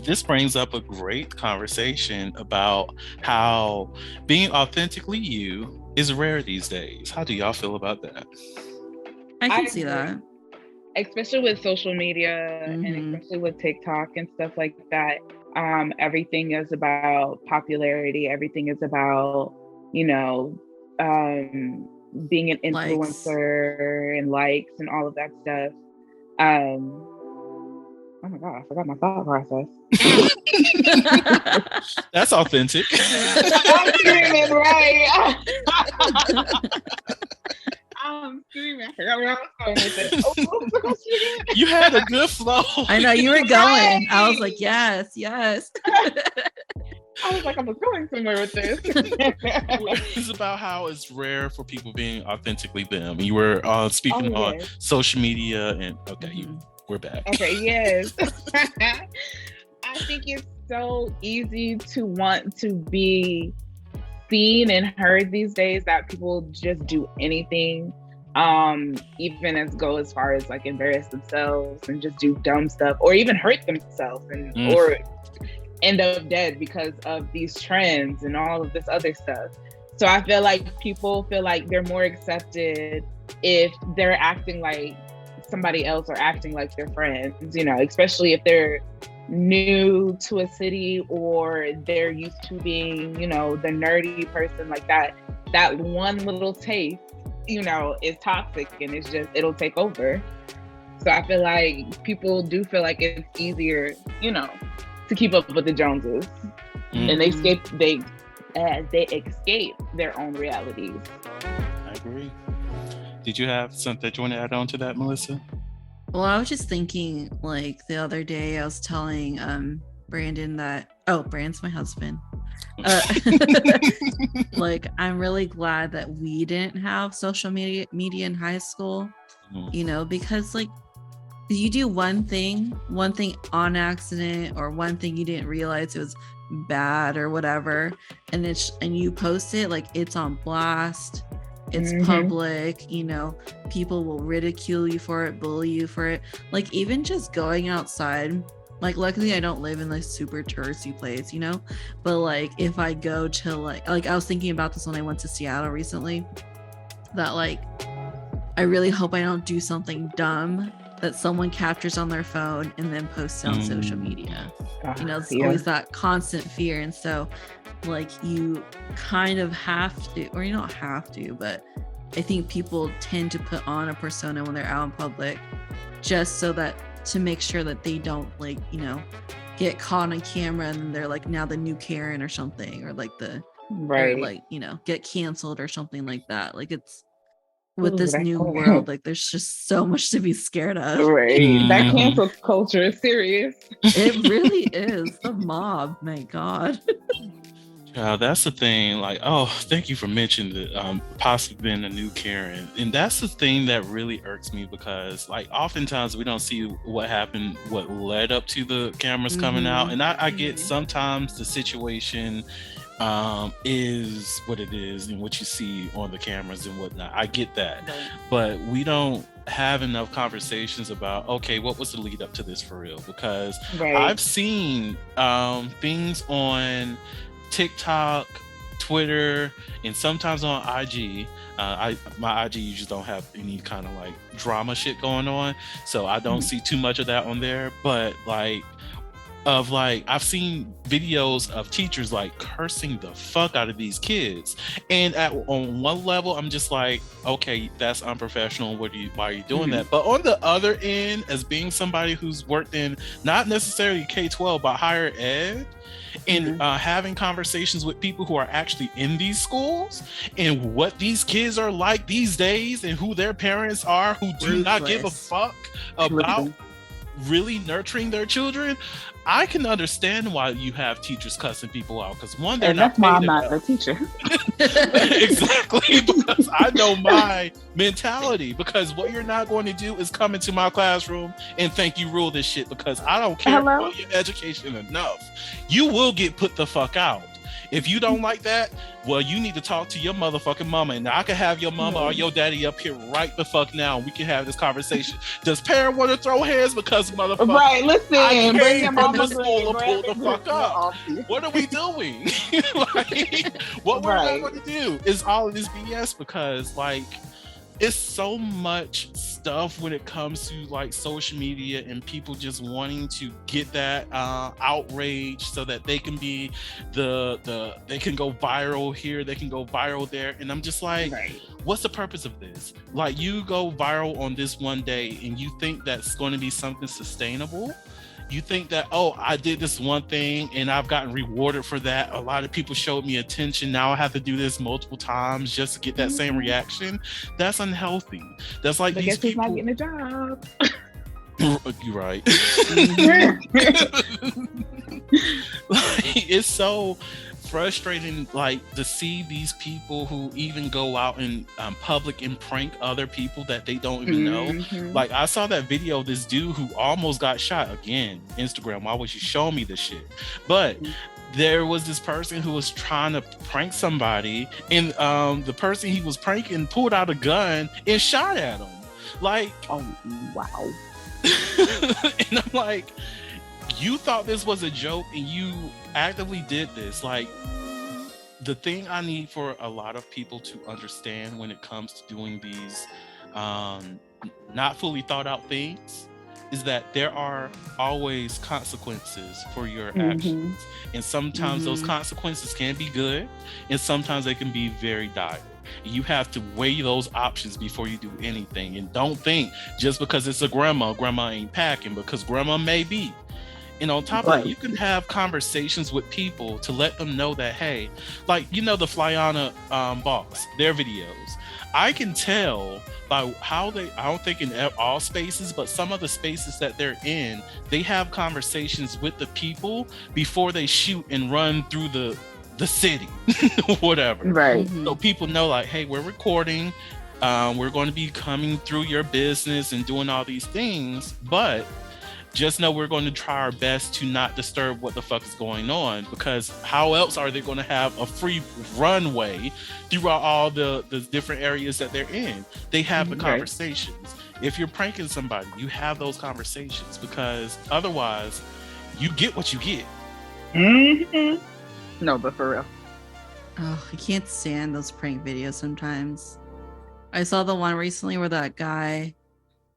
this brings up a great conversation about how being authentically you is rare these days. How do y'all feel about that? I can see that. Especially with social media and especially with TikTok and stuff like that. Everything is about popularity. Everything is about, being an influencer and likes and all of that stuff. Oh my God, I forgot my thought process. That's authentic. I'm screaming, right? I'm screaming. I forgot where I was going with it. You had a good flow. I know, you were going. I was like, yes. I was like, I was going somewhere with this. It's about how it's rare for people being authentically them. You were speaking on social media, and we're back. Okay, yes. I think it's so easy to want to be seen and heard these days that people just do anything, even go as far as like embarrass themselves and just do dumb stuff, or even hurt themselves and or end up dead because of these trends and all of this other stuff. So I feel like people feel like they're more accepted if they're acting like somebody else or acting like their friends, you know, especially if they're new to a city or they're used to being, you know, the nerdy person. Like that one little taste, you know, is toxic, and it's just, it'll take over. So I feel like people do feel like it's easier, you know, to keep up with the Joneses, and they escape their own realities. I agree. Did you have something that you want to add on to that, Melissa? Well, I was just thinking, like, the other day I was telling Brandon that, Brandon's my husband. Like, I'm really glad that we didn't have social media in high school, you know, because like you do one thing on accident, or one thing you didn't realize it was bad or whatever, and you post it, like, it's on blast. It's public, you know, people will ridicule you for it, bully you for it. Like, even just going outside, like, luckily I don't live in like super touristy place, you know, but like if I go to like I was thinking about this when I went to Seattle recently, that like I really hope I don't do something dumb that someone captures on their phone and then posts on social media. You know, it's always that constant fear. And so like you kind of have to, or you don't have to, but I think people tend to put on a persona when they're out in public, just so that, to make sure that they don't, like, you know, get caught on camera and they're like now the new Karen or something, or like or like, you know, get canceled or something like that. Like, it's with this new world, like there's just so much to be scared of. Right. That cancel culture is serious. It really is. The mob, my God. Yeah, that's the thing. Like, thank you for mentioning that, possibly being a new Karen. And that's the thing that really irks me, because like oftentimes we don't see what happened, what led up to the cameras coming out. And I get sometimes the situation is what it is and what you see on the cameras and whatnot. I get that. Right. But we don't have enough conversations about, okay, what was the lead up to this for real? Because I've seen things on TikTok, Twitter, and sometimes on IG. My IG usually don't have any kind of like drama shit going on, so I don't see too much of that on there. But like, I've seen videos of teachers like cursing the fuck out of these kids, and on one level I'm just like, okay, that's unprofessional. Why are you doing that? But on the other end, as being somebody who's worked in not necessarily K-12 but higher ed, and having conversations with people who are actually in these schools and what these kids are like these days and who their parents are, who do not give a fuck about really nurturing their children, I can understand why you have teachers cussing people out, because one, they're not paid enough. That's why I'm not a teacher. Exactly, because I know my mentality. Because what you're not going to do is come into my classroom and think you rule this shit, because I don't care about your education enough. You will get put the fuck out. If you don't like that, well, you need to talk to your motherfucking mama, and I can have your mama or your daddy up here right the fuck now, and we can have this conversation. Does parent want to throw hands because motherfucker? Right, listen, I came from the school to pull the fuck up. What are we doing? Like, what we're not going to do is all of this BS, because like, it's so much stuff when it comes to like social media and people just wanting to get that outrage so that they can be they can go viral here, they can go viral there. And I'm just like, what's the purpose of this? Like, you go viral on this one day and you think that's going to be something sustainable? You think that, I did this one thing and I've gotten rewarded for that. A lot of people showed me attention. Now I have to do this multiple times just to get that same reaction. That's unhealthy. That's like, these people not getting a job. You're right. Like, it's so frustrating, like, to see these people who even go out in public and prank other people that they don't even know. Like, I saw that video of this dude who almost got shot. Again, Instagram, why would you show me this shit? But there was this person who was trying to prank somebody, and the person he was pranking pulled out a gun and shot at him. Like, oh wow. And I'm like, you thought this was a joke and you actively did this. Like, the thing I need for a lot of people to understand when it comes to doing these not fully thought out things is that there are always consequences for your actions. And sometimes those consequences can be good, and sometimes they can be very dire. You have to weigh those options before you do anything. And don't think just because it's a grandma ain't packing, because grandma may be. And on top of that, you can have conversations with people to let them know that, hey, like, you know, the Flyana boss, their videos, I can tell by how they, I don't think in all spaces, but some of the spaces that they're in, they have conversations with the people before they shoot and run through the city, whatever. Right. So people know, like, hey, we're recording, we're going to be coming through your business and doing all these things, but just know we're going to try our best to not disturb what the fuck is going on, because how else are they going to have a free runway throughout all the different areas that they're in? They have the conversations. If you're pranking somebody, you have those conversations, because otherwise you get what you get. No, but for real. Oh, I can't stand those prank videos sometimes. I saw the one recently where that guy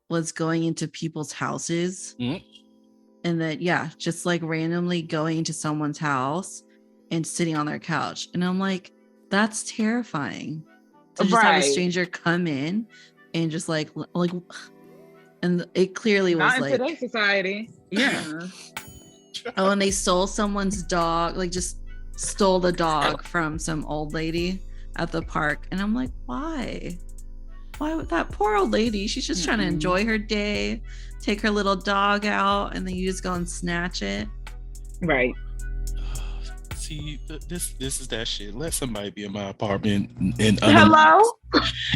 was going into people's houses and that, just like randomly going into someone's house and sitting on their couch. And I'm like, that's terrifying to just have a stranger come in and just like, and it clearly was not like, in today's society. Oh, and they stole someone's dog, like just stole the dog from some old lady at the park. And I'm like, why would that poor old lady, she's just trying to enjoy her day, take her little dog out, and then you just go and snatch it. Right. See, this is that shit. Let somebody be in my apartment and Hello?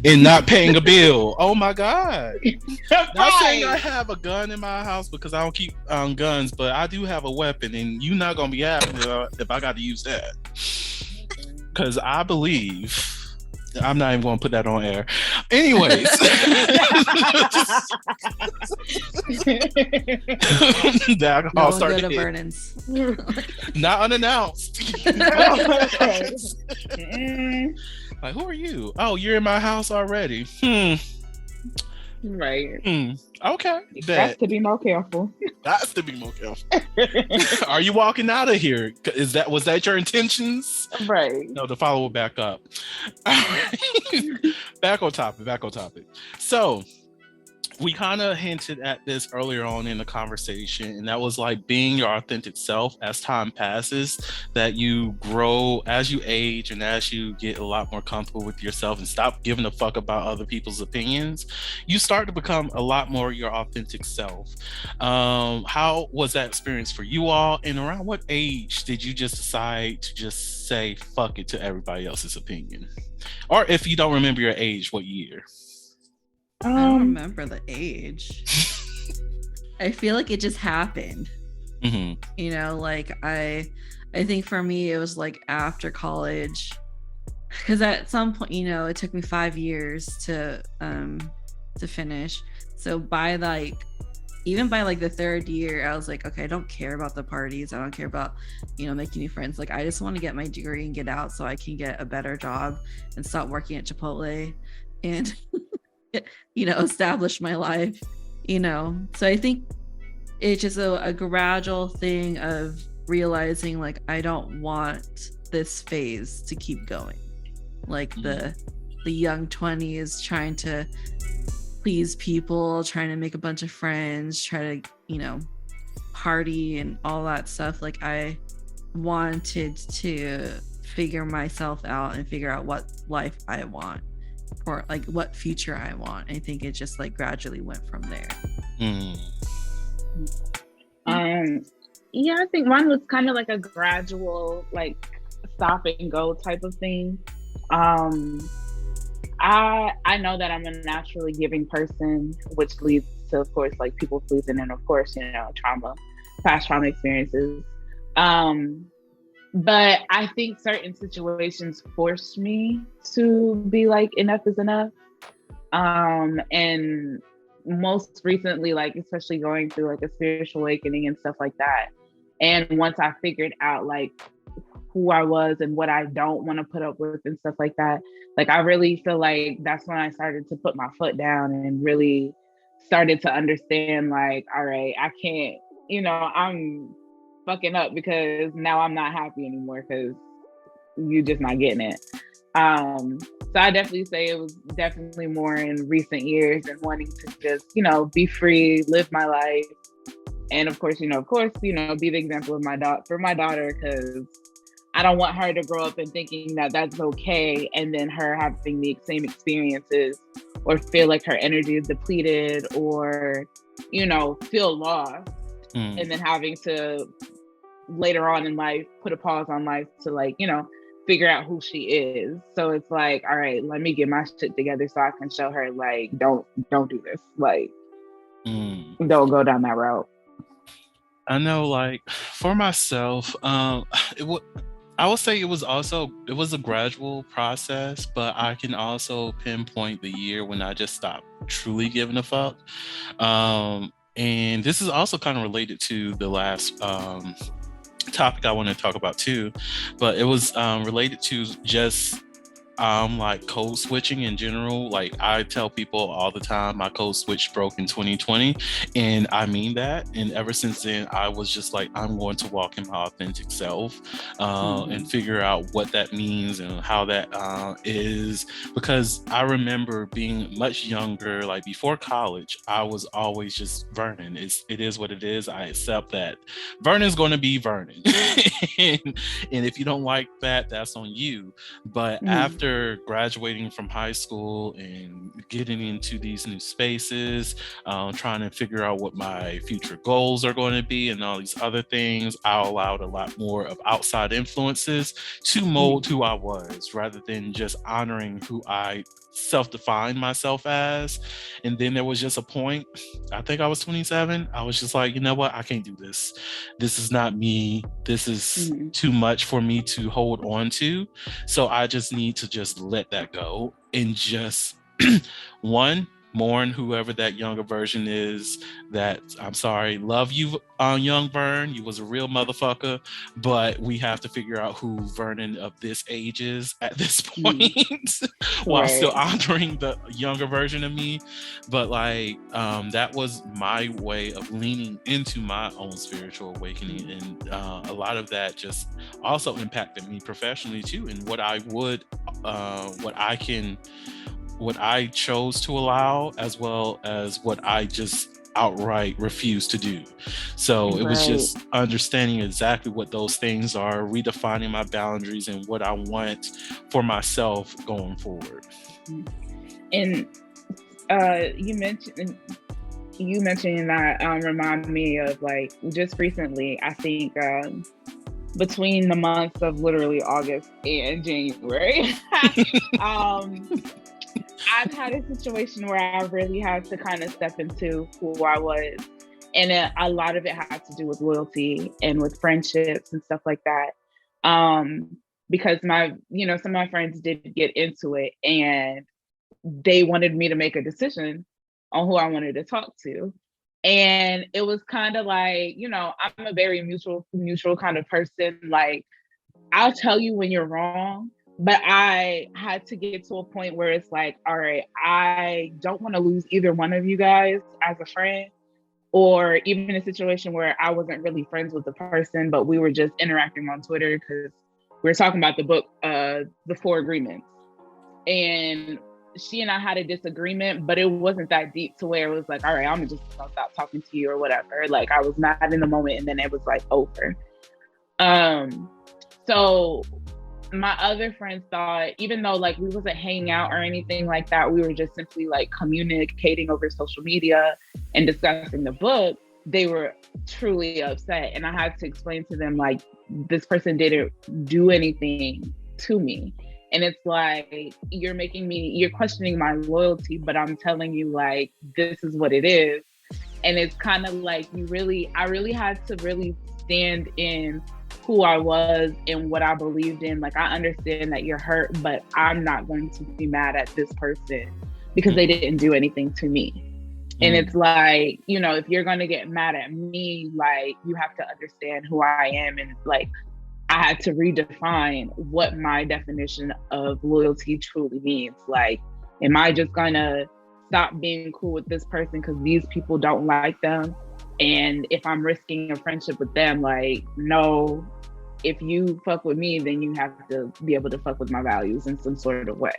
and not paying a bill. Oh my god. Not saying I have a gun in my house, because I don't keep guns, but I do have a weapon, and you're not gonna be happy if I got to use that. Because I believe, I'm not even going to put that on air. Anyways. The alcohol started. Vernon's. Not unannounced. Like, who are you? Oh, you're in my house already. Right. Okay. That's to be more careful. That's to be more careful. Are you walking out of here? Was that your intentions? Right. No, the follow will back up. All right. Back on topic. So we kind of hinted at this earlier on in the conversation, and that was like being your authentic self. As time passes, that you grow as you age and as you get a lot more comfortable with yourself and stop giving a fuck about other people's opinions, you start to become a lot more your authentic self. How was that experience for you all, and around what age did you just decide to just say fuck it to everybody else's opinion? Or if you don't remember your age, what year? I don't remember the age. I feel like it just happened. You know, like I think for me it was like after college, because at some point, you know, it took me 5 years to finish. So by even by the third year, I was like, okay, I don't care about the parties. I don't care about, you know, making new friends. Like, I just want to get my degree and get out so I can get a better job and stop working at Chipotle and you know, establish my life, you know. So I think it's just a gradual thing of realizing, like, I don't want this phase to keep going, like the young 20s, trying to please people, trying to make a bunch of friends, try to, you know, party and all that stuff. Like, I wanted to figure myself out and figure out what life I want, or like what future I want. I think it just like gradually went from there. Yeah, I think mine was kind of like a gradual like stop and go type of thing. I know that I'm a naturally giving person, which leads to, of course, like people pleasing, and of course, past trauma experiences. But I think certain situations forced me to be like, enough is enough. And most recently, like especially going through like a spiritual awakening and stuff like that. And once I figured out like who I was and what I don't want to put up with and stuff like that, like I really feel like that's when I started to put my foot down and really started to understand like, all right, I can't, I'm fucking up because now I'm not happy anymore because you're just not getting it. So I definitely say it was definitely more in recent years and wanting to just, be free, live my life. And of course, be the example of for my daughter, because I don't want her to grow up and thinking that that's okay, and then her having the same experiences or feel like her energy is depleted or, feel lost, and then having to later on in life put a pause on life to like, figure out who she is. So it's like, all right, let me get my shit together so I can show her like, don't do this. Like, don't go down that route. I know, like for myself, I would say it was a gradual process, but I can also pinpoint the year when I just stopped truly giving a fuck. And this is also kind of related to the last topic I want to talk about too, but it was related to just like code switching in general. Like I tell people all the time, my code switch broke in 2020, and I mean that. And ever since then, I was just like, I'm going to walk in my authentic self and figure out what that means and how that is. Because I remember being much younger, like before college, I was always just Vernon. It is what it is. I accept that Vernon's going to be Vernon, and if you don't like that, that's on you. But after graduating from high school and getting into these new spaces, trying to figure out what my future goals are going to be and all these other things, I allowed a lot more of outside influences to mold who I was rather than just honoring who I self-defined myself as. And then there was just a point, I think I was 27, I was just like, you know what, I can't do this. This is not me. This is too much for me to hold on to. So I just need to just let that go and just mourn whoever that younger version is. That I'm sorry, love you, young Vern. You was a real motherfucker, but we have to figure out who Vernon of this age is at this point, while still honoring the younger version of me. But like, that was my way of leaning into my own spiritual awakening, and a lot of that just also impacted me professionally too, and what I chose to allow, as well as what I just outright refused to do. So it was just understanding exactly what those things are, redefining my boundaries and what I want for myself going forward. And you mentioning that remind me of like just recently, I think between the months of literally August and January, I've had a situation where I really had to kind of step into who I was. And a lot of it had to do with loyalty and with friendships and stuff like that. Because some of my friends did get into it and they wanted me to make a decision on who I wanted to talk to. And it was kind of like, I'm a very mutual kind of person. Like, I'll tell you when you're wrong, but I had to get to a point where it's like, all right, I don't want to lose either one of you guys as a friend, or even a situation where I wasn't really friends with the person, but we were just interacting on Twitter because we were talking about the book, The Four Agreements. And she and I had a disagreement, but it wasn't that deep to where it was like, all right, I'm just gonna stop talking to you or whatever. Like, I was mad in the moment and then it was like over. So my other friends thought, even though like we wasn't hanging out or anything like that, we were just simply like communicating over social media and discussing the book, they were truly upset. And I had to explain to them, like, this person didn't do anything to me. And it's like, you're questioning my loyalty, but I'm telling you, like, this is what it is. And it's kind of like, I really had to really stand in who I was and what I believed in. Like, I understand that you're hurt, but I'm not going to be mad at this person because they didn't do anything to me. And it's like, you know, if you're going to get mad at me, like, you have to understand who I am. And like, I had to redefine what my definition of loyalty truly means. Like, am I just going to stop being cool with this person because these people don't like them? And if I'm risking a friendship with them, like, no, if you fuck with me, then you have to be able to fuck with my values in some sort of way.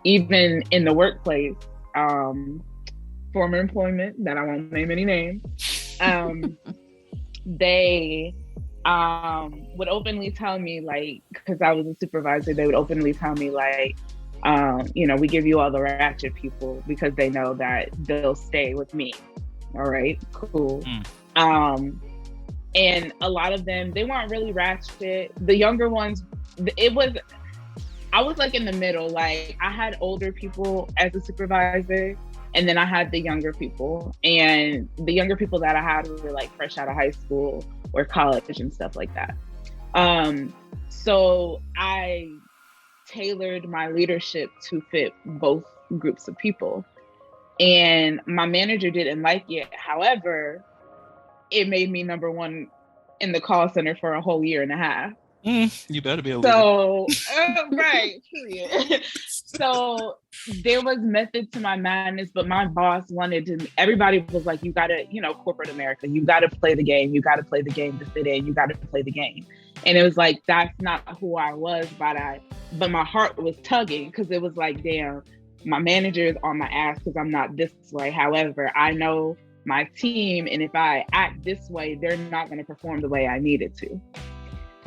Even in the workplace, former employment that I won't name any names, they would openly tell me, like, because I was a supervisor, they would openly tell me, like, you know, we give you all the ratchet people because they know that they'll stay with me. All right, cool. And a lot of them, they weren't really ratchet. The younger ones, I was like in the middle. Like, I had older people as a supervisor, and then I had the younger people. And the younger people that I had were like fresh out of high school or college and stuff like that. So I tailored my leadership to fit both groups of people. And my manager didn't like it. However, it made me number one in the call center for a whole year and a half. You better be able to. So, right, period. So there was method to my madness, but my boss wanted to, everybody was like, you gotta, you know, corporate America, you gotta play the game. You gotta play the game to fit in. You gotta play the game. And it was like, that's not who I was, but my heart was tugging because it was like, damn, my manager is on my ass because I'm not this way. However, I know my team, and if I act this way, they're not going to perform the way I needed to.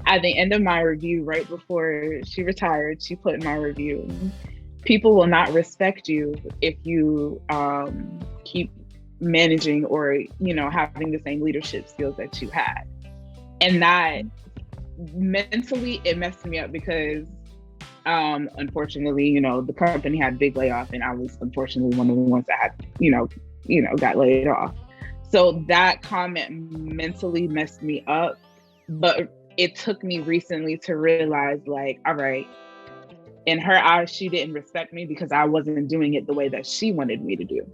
At the end of my review, right before she retired, she put in my review, people will not respect you if you keep managing or, you know, having the same leadership skills that you had. And that mentally, it messed me up because unfortunately, you know, the company had big layoff, and I was unfortunately one of the ones that had, you know, got laid off. So that comment mentally messed me up. But it took me recently to realize, like, all right, in her eyes, she didn't respect me because I wasn't doing it the way that she wanted me to do.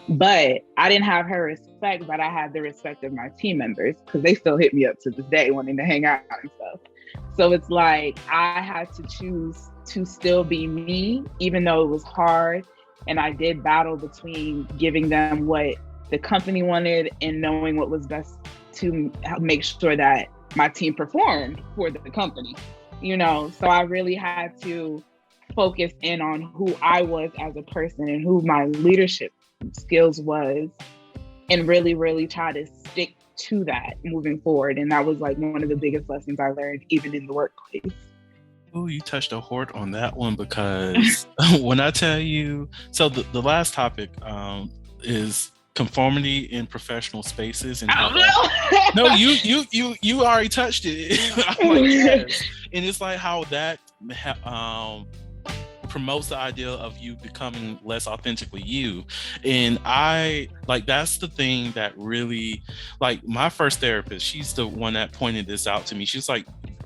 But I didn't have her respect, but I had the respect of my team members because they still hit me up to this day wanting to hang out and stuff. So it's like, I had to choose to still be me, even though it was hard. And I did battle between giving them what the company wanted and knowing what was best to make sure that my team performed for the company, you know? So I really had to focus in on who I was as a person and who my leadership skills was, and really, really try to stick to that moving forward. And that was like one of the biggest lessons I learned, even in the workplace. Oh, you touched a hort on that one, because when I tell you, so the last topic is conformity in professional spaces. And no, you already touched it. I'm like, yes. And it's like how that promotes the idea of you becoming less authentically you. And I like, that's the thing that really, like, my first therapist, she's the one that pointed this out to me. She's like,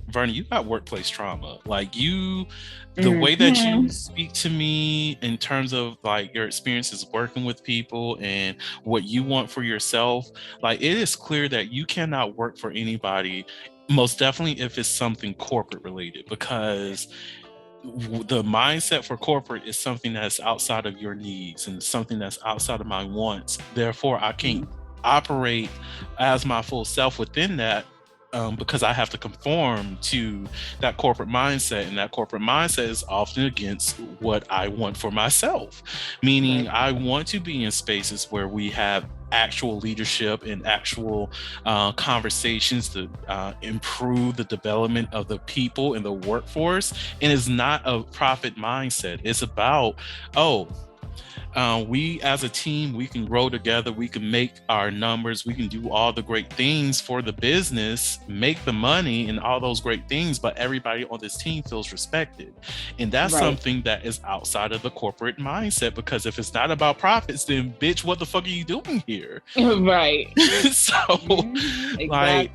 Vernon, you got workplace trauma. Like, the way that you speak to me in terms of like your experiences working with people and what you want for yourself, like, it is clear that you cannot work for anybody, most definitely if it's something corporate related, because the mindset for corporate is something that's outside of your needs and something that's outside of my wants. Therefore, I can't operate as my full self within that, because I have to conform to that corporate mindset, and that corporate mindset is often against what I want for myself. Meaning, I want to be in spaces where we have actual leadership and actual conversations to improve the development of the people in the workforce. And it's not a profit mindset. It's about, We as a team, we can grow together, we can make our numbers, we can do all the great things for the business, make the money and all those great things, but everybody on this team feels respected. And that's Right. something that is outside of the corporate mindset, because if it's not about profits, then bitch, what the fuck are you doing here? Right. So Exactly. like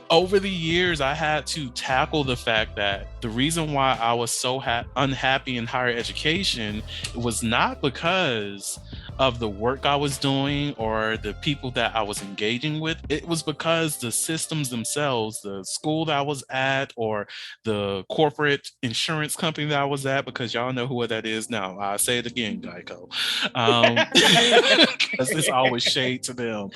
over the years, I had to tackle the fact that the reason why I was so unhappy in higher education was not because of the work I was doing or the people that I was engaging with. It was because the systems themselves, the school that I was at, or the corporate insurance company that I was at, because y'all know who that is now. I say it again, Geico, because it's always shade to them.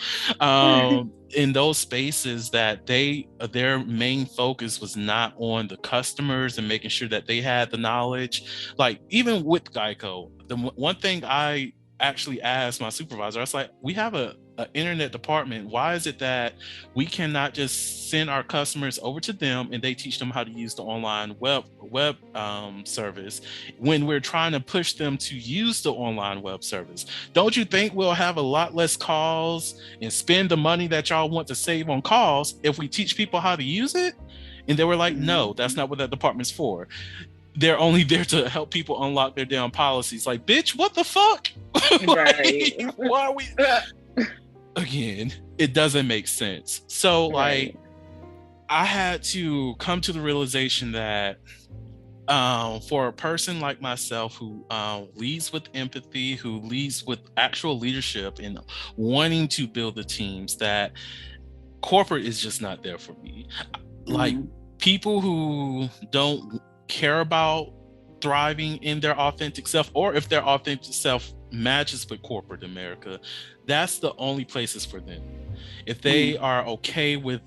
In those spaces that their main focus was not on the customers and making sure that they had the knowledge. Like even with Geico, the one thing I actually asked my supervisor, I was like, we have a internet department. Why is it that we cannot just send our customers over to them and they teach them how to use the online web service when we're trying to push them to use the online web service? Don't you think we'll have a lot less calls and spend the money that y'all want to save on calls if we teach people how to use it? And they were like, no, that's not what that department's for. They're only there to help people unlock their damn policies. Like, bitch, what the fuck? Right. Why are we? Again, it doesn't make sense. So, like, I had to come to the realization that for a person like myself who leads with empathy, who leads with actual leadership and wanting to build the teams, that corporate is just not there for me. Like, people who don't care about thriving in their authentic self, or if their authentic self matches with corporate America, that's the only places for them. If they are okay with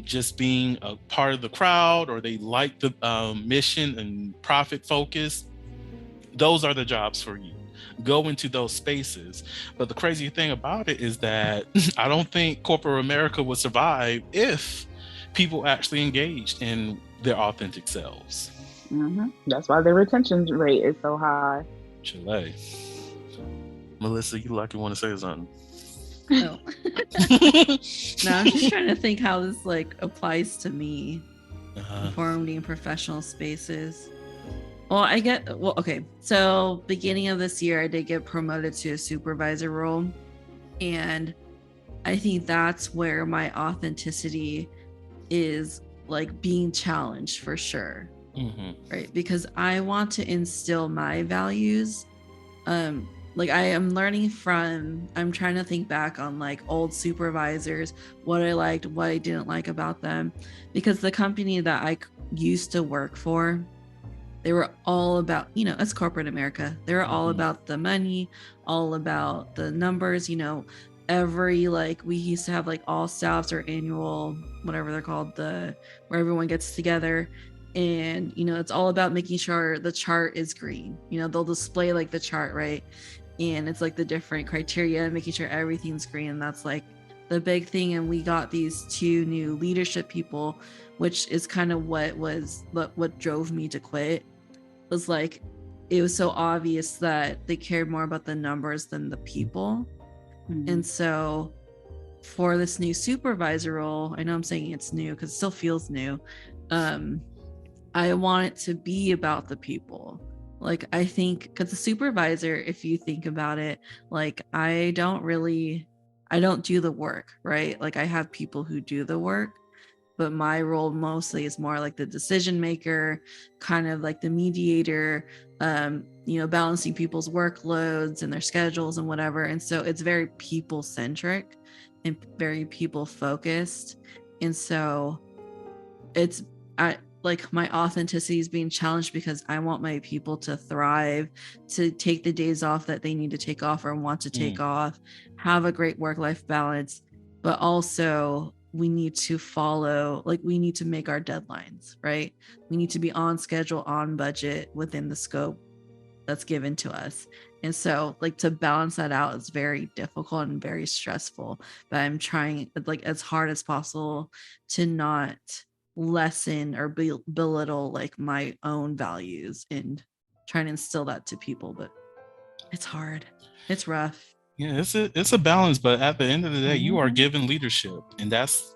just being a part of the crowd, or they like the mission and profit focus, those are the jobs for you. Go into those spaces. But the crazy thing about it is that I don't think corporate America would survive if people actually engaged in their authentic selves. That's why the retention rate is so high. Chile. Melissa, you like you want to say something? No. No, I'm just trying to think how this like applies to me. Conformity in professional spaces. Well, okay. So beginning of this year, I did get promoted to a supervisor role. And I think that's where my authenticity is like being challenged for sure. Right? Because I want to instill my values. Like I'm trying to think back on like old supervisors, what I liked, what I didn't like about them. Because the company that I used to work for, they were all about, it's corporate America. They were all about the money, all about the numbers, we used to have like all staffs or annual, whatever they're called, where everyone gets together. And, it's all about making sure the chart is green. They'll display like the chart, right? And it's like the different criteria, making sure everything's green. And that's like the big thing. And we got these 2 new leadership people, which is kind of what drove me to quit. Was like, it was so obvious that they cared more about the numbers than the people. And so for this new supervisor role, I know I'm saying it's new because it still feels new. I want it to be about the people. Like, I think because the supervisor, if you think about it, like I don't do the work, right? Like I have people who do the work, but my role mostly is more like the decision maker, kind of like the mediator, balancing people's workloads and their schedules and whatever. And so it's very people centric and very people focused. And so like my authenticity is being challenged because I want my people to thrive, to take the days off that they need to take off or want to take off, have a great work-life balance, but also we need to we need to make our deadlines, right? We need to be on schedule, on budget, within the scope that's given to us. And so like to balance that out is very difficult and very stressful, but I'm trying like as hard as possible to not lessen or belittle like my own values and trying to instill that to people. But It's hard. It's rough. Yeah, it's a balance, but at the end of the day, you are Mhm. given leadership, and that's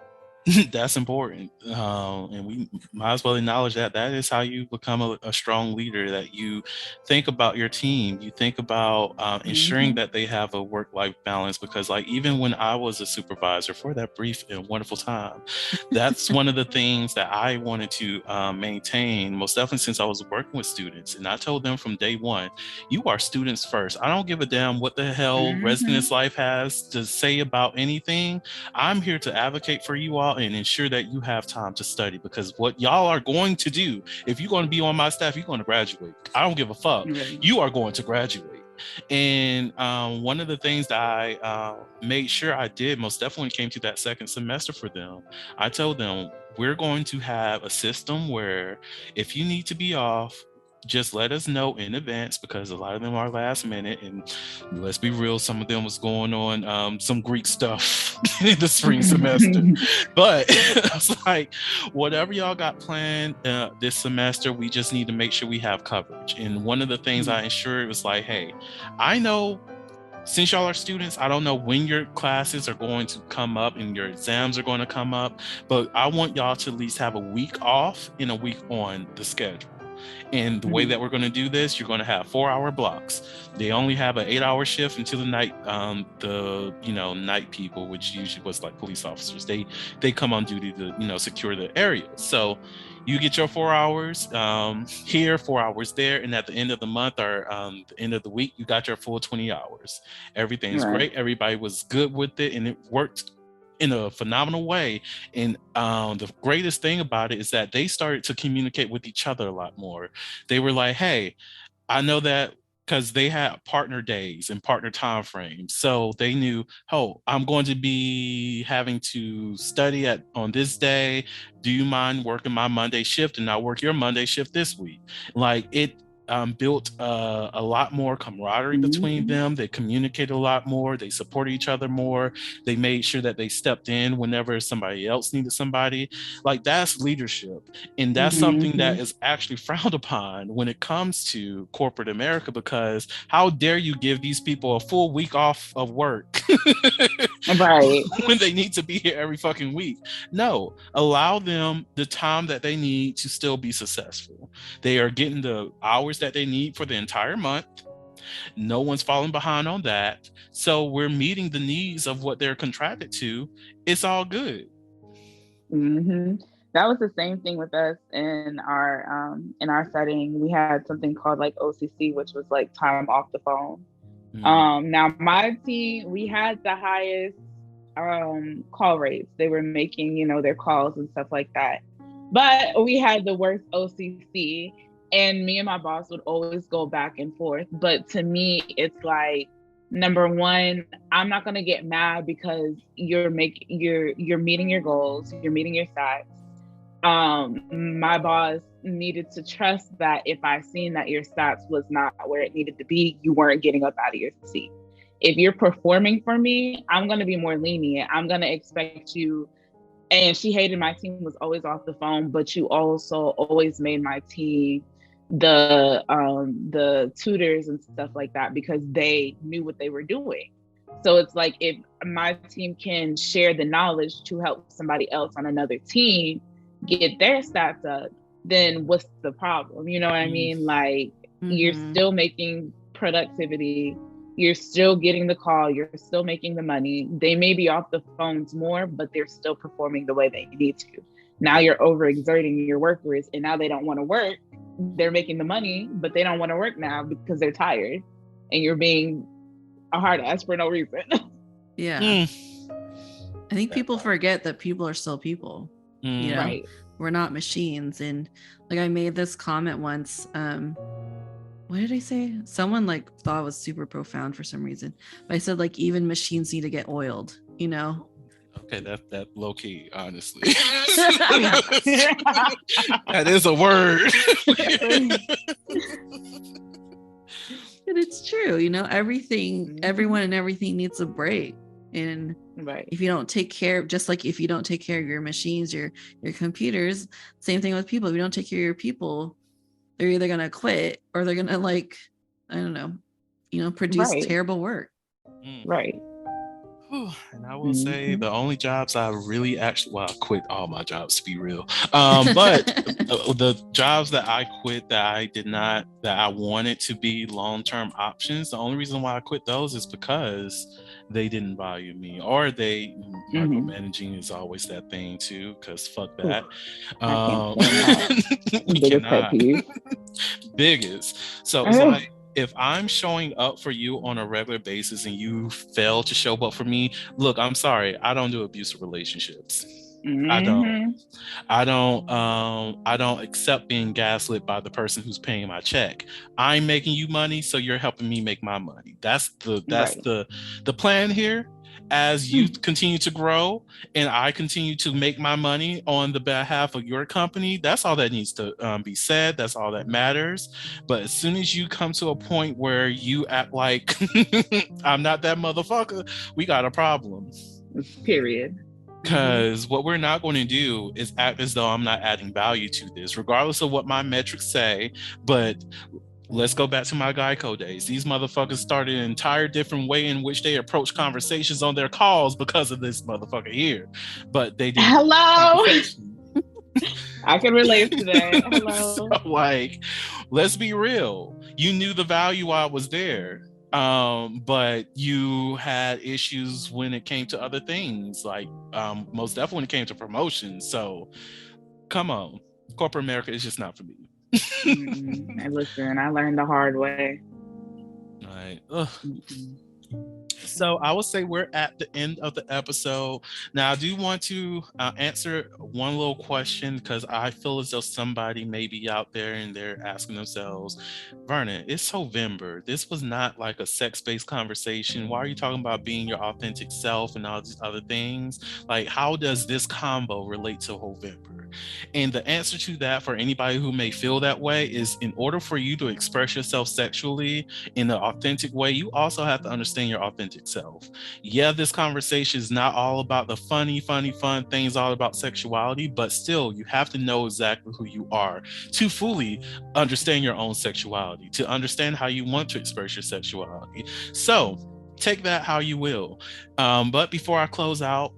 that's important. And we might as well acknowledge that that is how you become a strong leader. That you think about your team, you think about ensuring Mhm. that they have a work-life balance. Because, like, even when I was a supervisor for that brief and wonderful time, that's one of the things that I wanted to maintain, most definitely since I was working with students. And I told them from day one, you are students first. I don't give a damn what the hell Mhm. residence life has to say about anything. I'm here to advocate for you all and ensure that you have time to study, because what y'all are going to do, if you're going to be on my staff, you're going to graduate. I don't give a fuck. Right. You are going to graduate. And one of the things that I made sure I did, most definitely came to that second semester for them, I told them, we're going to have a system where if you need to be off, just let us know in advance, because a lot of them are last minute. And let's be real, some of them was going on some Greek stuff in the spring semester. But it's like, whatever y'all got planned this semester, we just need to make sure we have coverage. And one of the things I ensured was like, hey, I know since y'all are students, I don't know when your classes are going to come up and your exams are going to come up, but I want y'all to at least have a week off and a week on the schedule. And the way that we're going to do this, you're going to have 4-hour blocks. They only have an 8-hour shift until the night. The night people, which usually was like police officers, they come on duty to secure the area. So you get your 4 hours here, 4 hours there, and at the end of the month or the end of the week, you got your full 20 hours. Everything's Right. great. Everybody was good with it, and it worked in a phenomenal way. And the greatest thing about it is that they started to communicate with each other a lot more. They were like, hey, I know that, because they had partner days and partner time frames. So they knew, oh, I'm going to be having to study on this day. Do you mind working my Monday shift and I'll work your Monday shift this week? Like, it built a lot more camaraderie between them. They communicated a lot more. They supported each other more. They made sure that they stepped in whenever somebody else needed somebody. Like, that's leadership. And that's something that is actually frowned upon when it comes to corporate America, because how dare you give these people a full week off of work Right. when they need to be here every fucking week? No, allow them the time that they need to still be successful. They are getting the hours that they need for the entire month. No one's falling behind on that. So we're meeting the needs of what they're contracted to. It's all good. That was the same thing with us in our setting. We had something called like OCC, which was like time off the phone. Now my team, we had the highest call rates. They were making, their calls and stuff like that. But we had the worst OCC, and me and my boss would always go back and forth. But to me, it's like, number one, I'm not gonna get mad because you're meeting your goals, you're meeting your stats. My boss needed to trust that if I seen that your stats was not where it needed to be, you weren't getting up out of your seat. If you're performing for me, I'm going to be more lenient. I'm going to expect you. And she hated my team was always off the phone, but you also always made my team the tutors and stuff like that, because they knew what they were doing. So it's like, if my team can share the knowledge to help somebody else on another team get their stats up, then what's the problem? You know what I mean? Like, you're still making productivity, you're still getting the call, you're still making the money. They may be off the phones more, but they're still performing the way they need to. Now you're overexerting your workers, and now they don't want to work. They're making the money, but they don't want to work now because they're tired, and you're being a hard ass for no reason. Yeah. I think people forget that people are still people. Right. We're not machines. And like, I made this comment once. What did I say? Someone like thought it was super profound for some reason. But I said, like, even machines need to get oiled, Okay, that low key, honestly. That is a word. And it's true, everyone and everything needs a break. And if you don't take care, just like if you don't take care of your machines, your computers, same thing with people. If you don't take care of your people, they're either gonna quit or they're gonna, like, I don't know, produce Right. terrible work. Right. And I will say the only jobs I really I quit all my jobs to be real. But the jobs that I quit that I wanted to be long-term options, the only reason why I quit those is because they didn't value me, or micromanaging is always that thing too, because fuck that. I can't stand that. We Biggest pet cannot. peeve. Biggest. So it's like, if I'm showing up for you on a regular basis and you fail to show up for me, look, I'm sorry, I don't do abusive relationships. I don't accept being gaslit by the person who's paying my check. I'm making you money, so you're helping me make my money. That's the plan here. As you continue to grow and I continue to make my money on the behalf of your company, that's all that needs to be said. That's all that matters. But as soon as you come to a point where you act like I'm not that motherfucker, we got a problem. Period. Because what we're not going to do is act as though I'm not adding value to this, regardless of what my metrics say. But let's go back to my Geico days. These motherfuckers started an entire different way in which they approach conversations on their calls because of this motherfucker here. But they didn't. Hello. I can relate to that. Hello. So, like, let's be real. You knew the value I was there. But you had issues when it came to other things, like most definitely when it came to promotions. So come on, corporate America is just not for me. And listen, I learned the hard way. All right. So I would say we're at the end of the episode. Now, I do want to answer one little question, because I feel as though somebody may be out there and they're asking themselves, Vernon, it's Heauxvember. This was not like a sex-based conversation. Why are you talking about being your authentic self and all these other things? Like, how does this combo relate to Heauxvember? And the answer to that, for anybody who may feel that way, is in order for you to express yourself sexually in an authentic way, you also have to understand your authentic self. Yeah, this conversation is not all about the funny fun things, all about sexuality, but still, you have to know exactly who you are to fully understand your own sexuality, to understand how you want to express your sexuality. So take that how you will. But before I close out,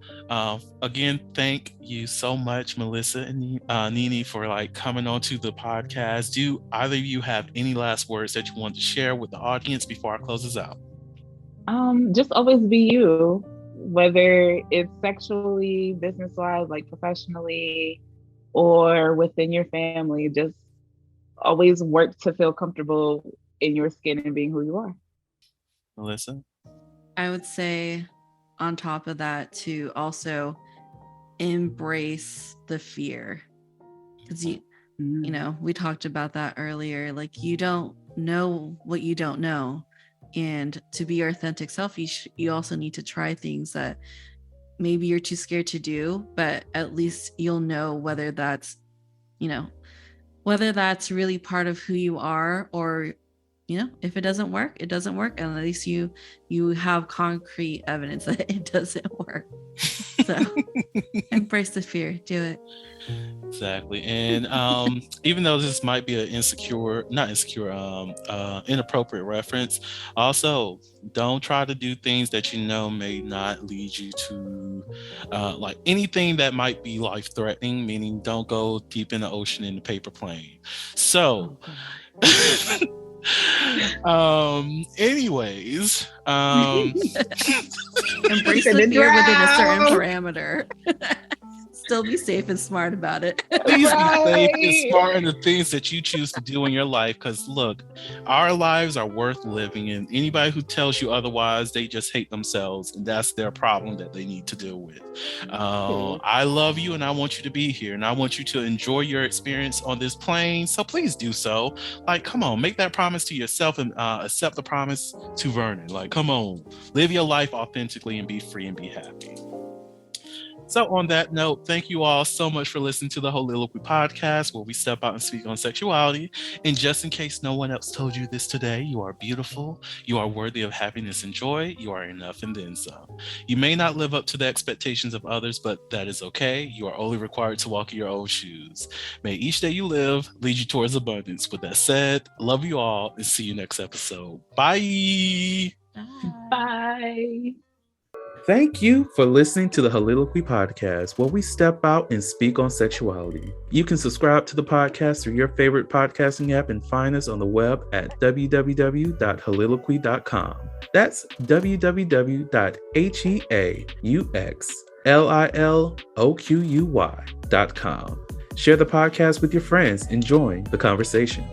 again, thank you so much, Melissa and Nini, for like coming onto the podcast. Do either of you have any last words that you want to share with the audience before I close this out? Just always be you, whether it's sexually, business-wise, like professionally, or within your family. Just always work to feel comfortable in your skin and being who you are. Melissa? I would say on top of that, to also embrace the fear, because you know, we talked about that earlier. Like, you don't know what you don't know, and to be your authentic self, you also need to try things that maybe you're too scared to do, but at least you'll know whether that's really part of who you are, or if it doesn't work, it doesn't work, and at least you have concrete evidence that it doesn't work. So embrace the fear, do it. Exactly. And even though this might be an inappropriate reference, also don't try to do things that you know may not lead you to like anything that might be life-threatening, meaning don't go deep in the ocean in the paper plane. So anyways, embrace the fear within a certain parameter. Still be safe and smart about it. Please be safe and smart in the things that you choose to do in your life, because look, our lives are worth living, and anybody who tells you otherwise, they just hate themselves, and that's their problem that they need to deal with. I love you, and I want you to be here, and I want you to enjoy your experience on this plane, so please do so. Like, come on, make that promise to yourself, and accept the promise to Vernon. Like, come on, live your life authentically and be free and be happy. So on that note, thank you all so much for listening to the Ho'Liloquy podcast, where we step out and speak on sexuality. And just in case no one else told you this today, you are beautiful, you are worthy of happiness and joy, you are enough and then some. You may not live up to the expectations of others, but that is okay. You are only required to walk in your own shoes. May each day you live lead you towards abundance. With that said, love you all and see you next episode. Bye. Bye. Thank you for listening to the Ho'Liloquy podcast, where we step out and speak on sexuality. You can subscribe to the podcast through your favorite podcasting app and find us on the web at www.ho'liloquy.com. That's www.heauxliloquy.com. Share the podcast with your friends and join the conversation.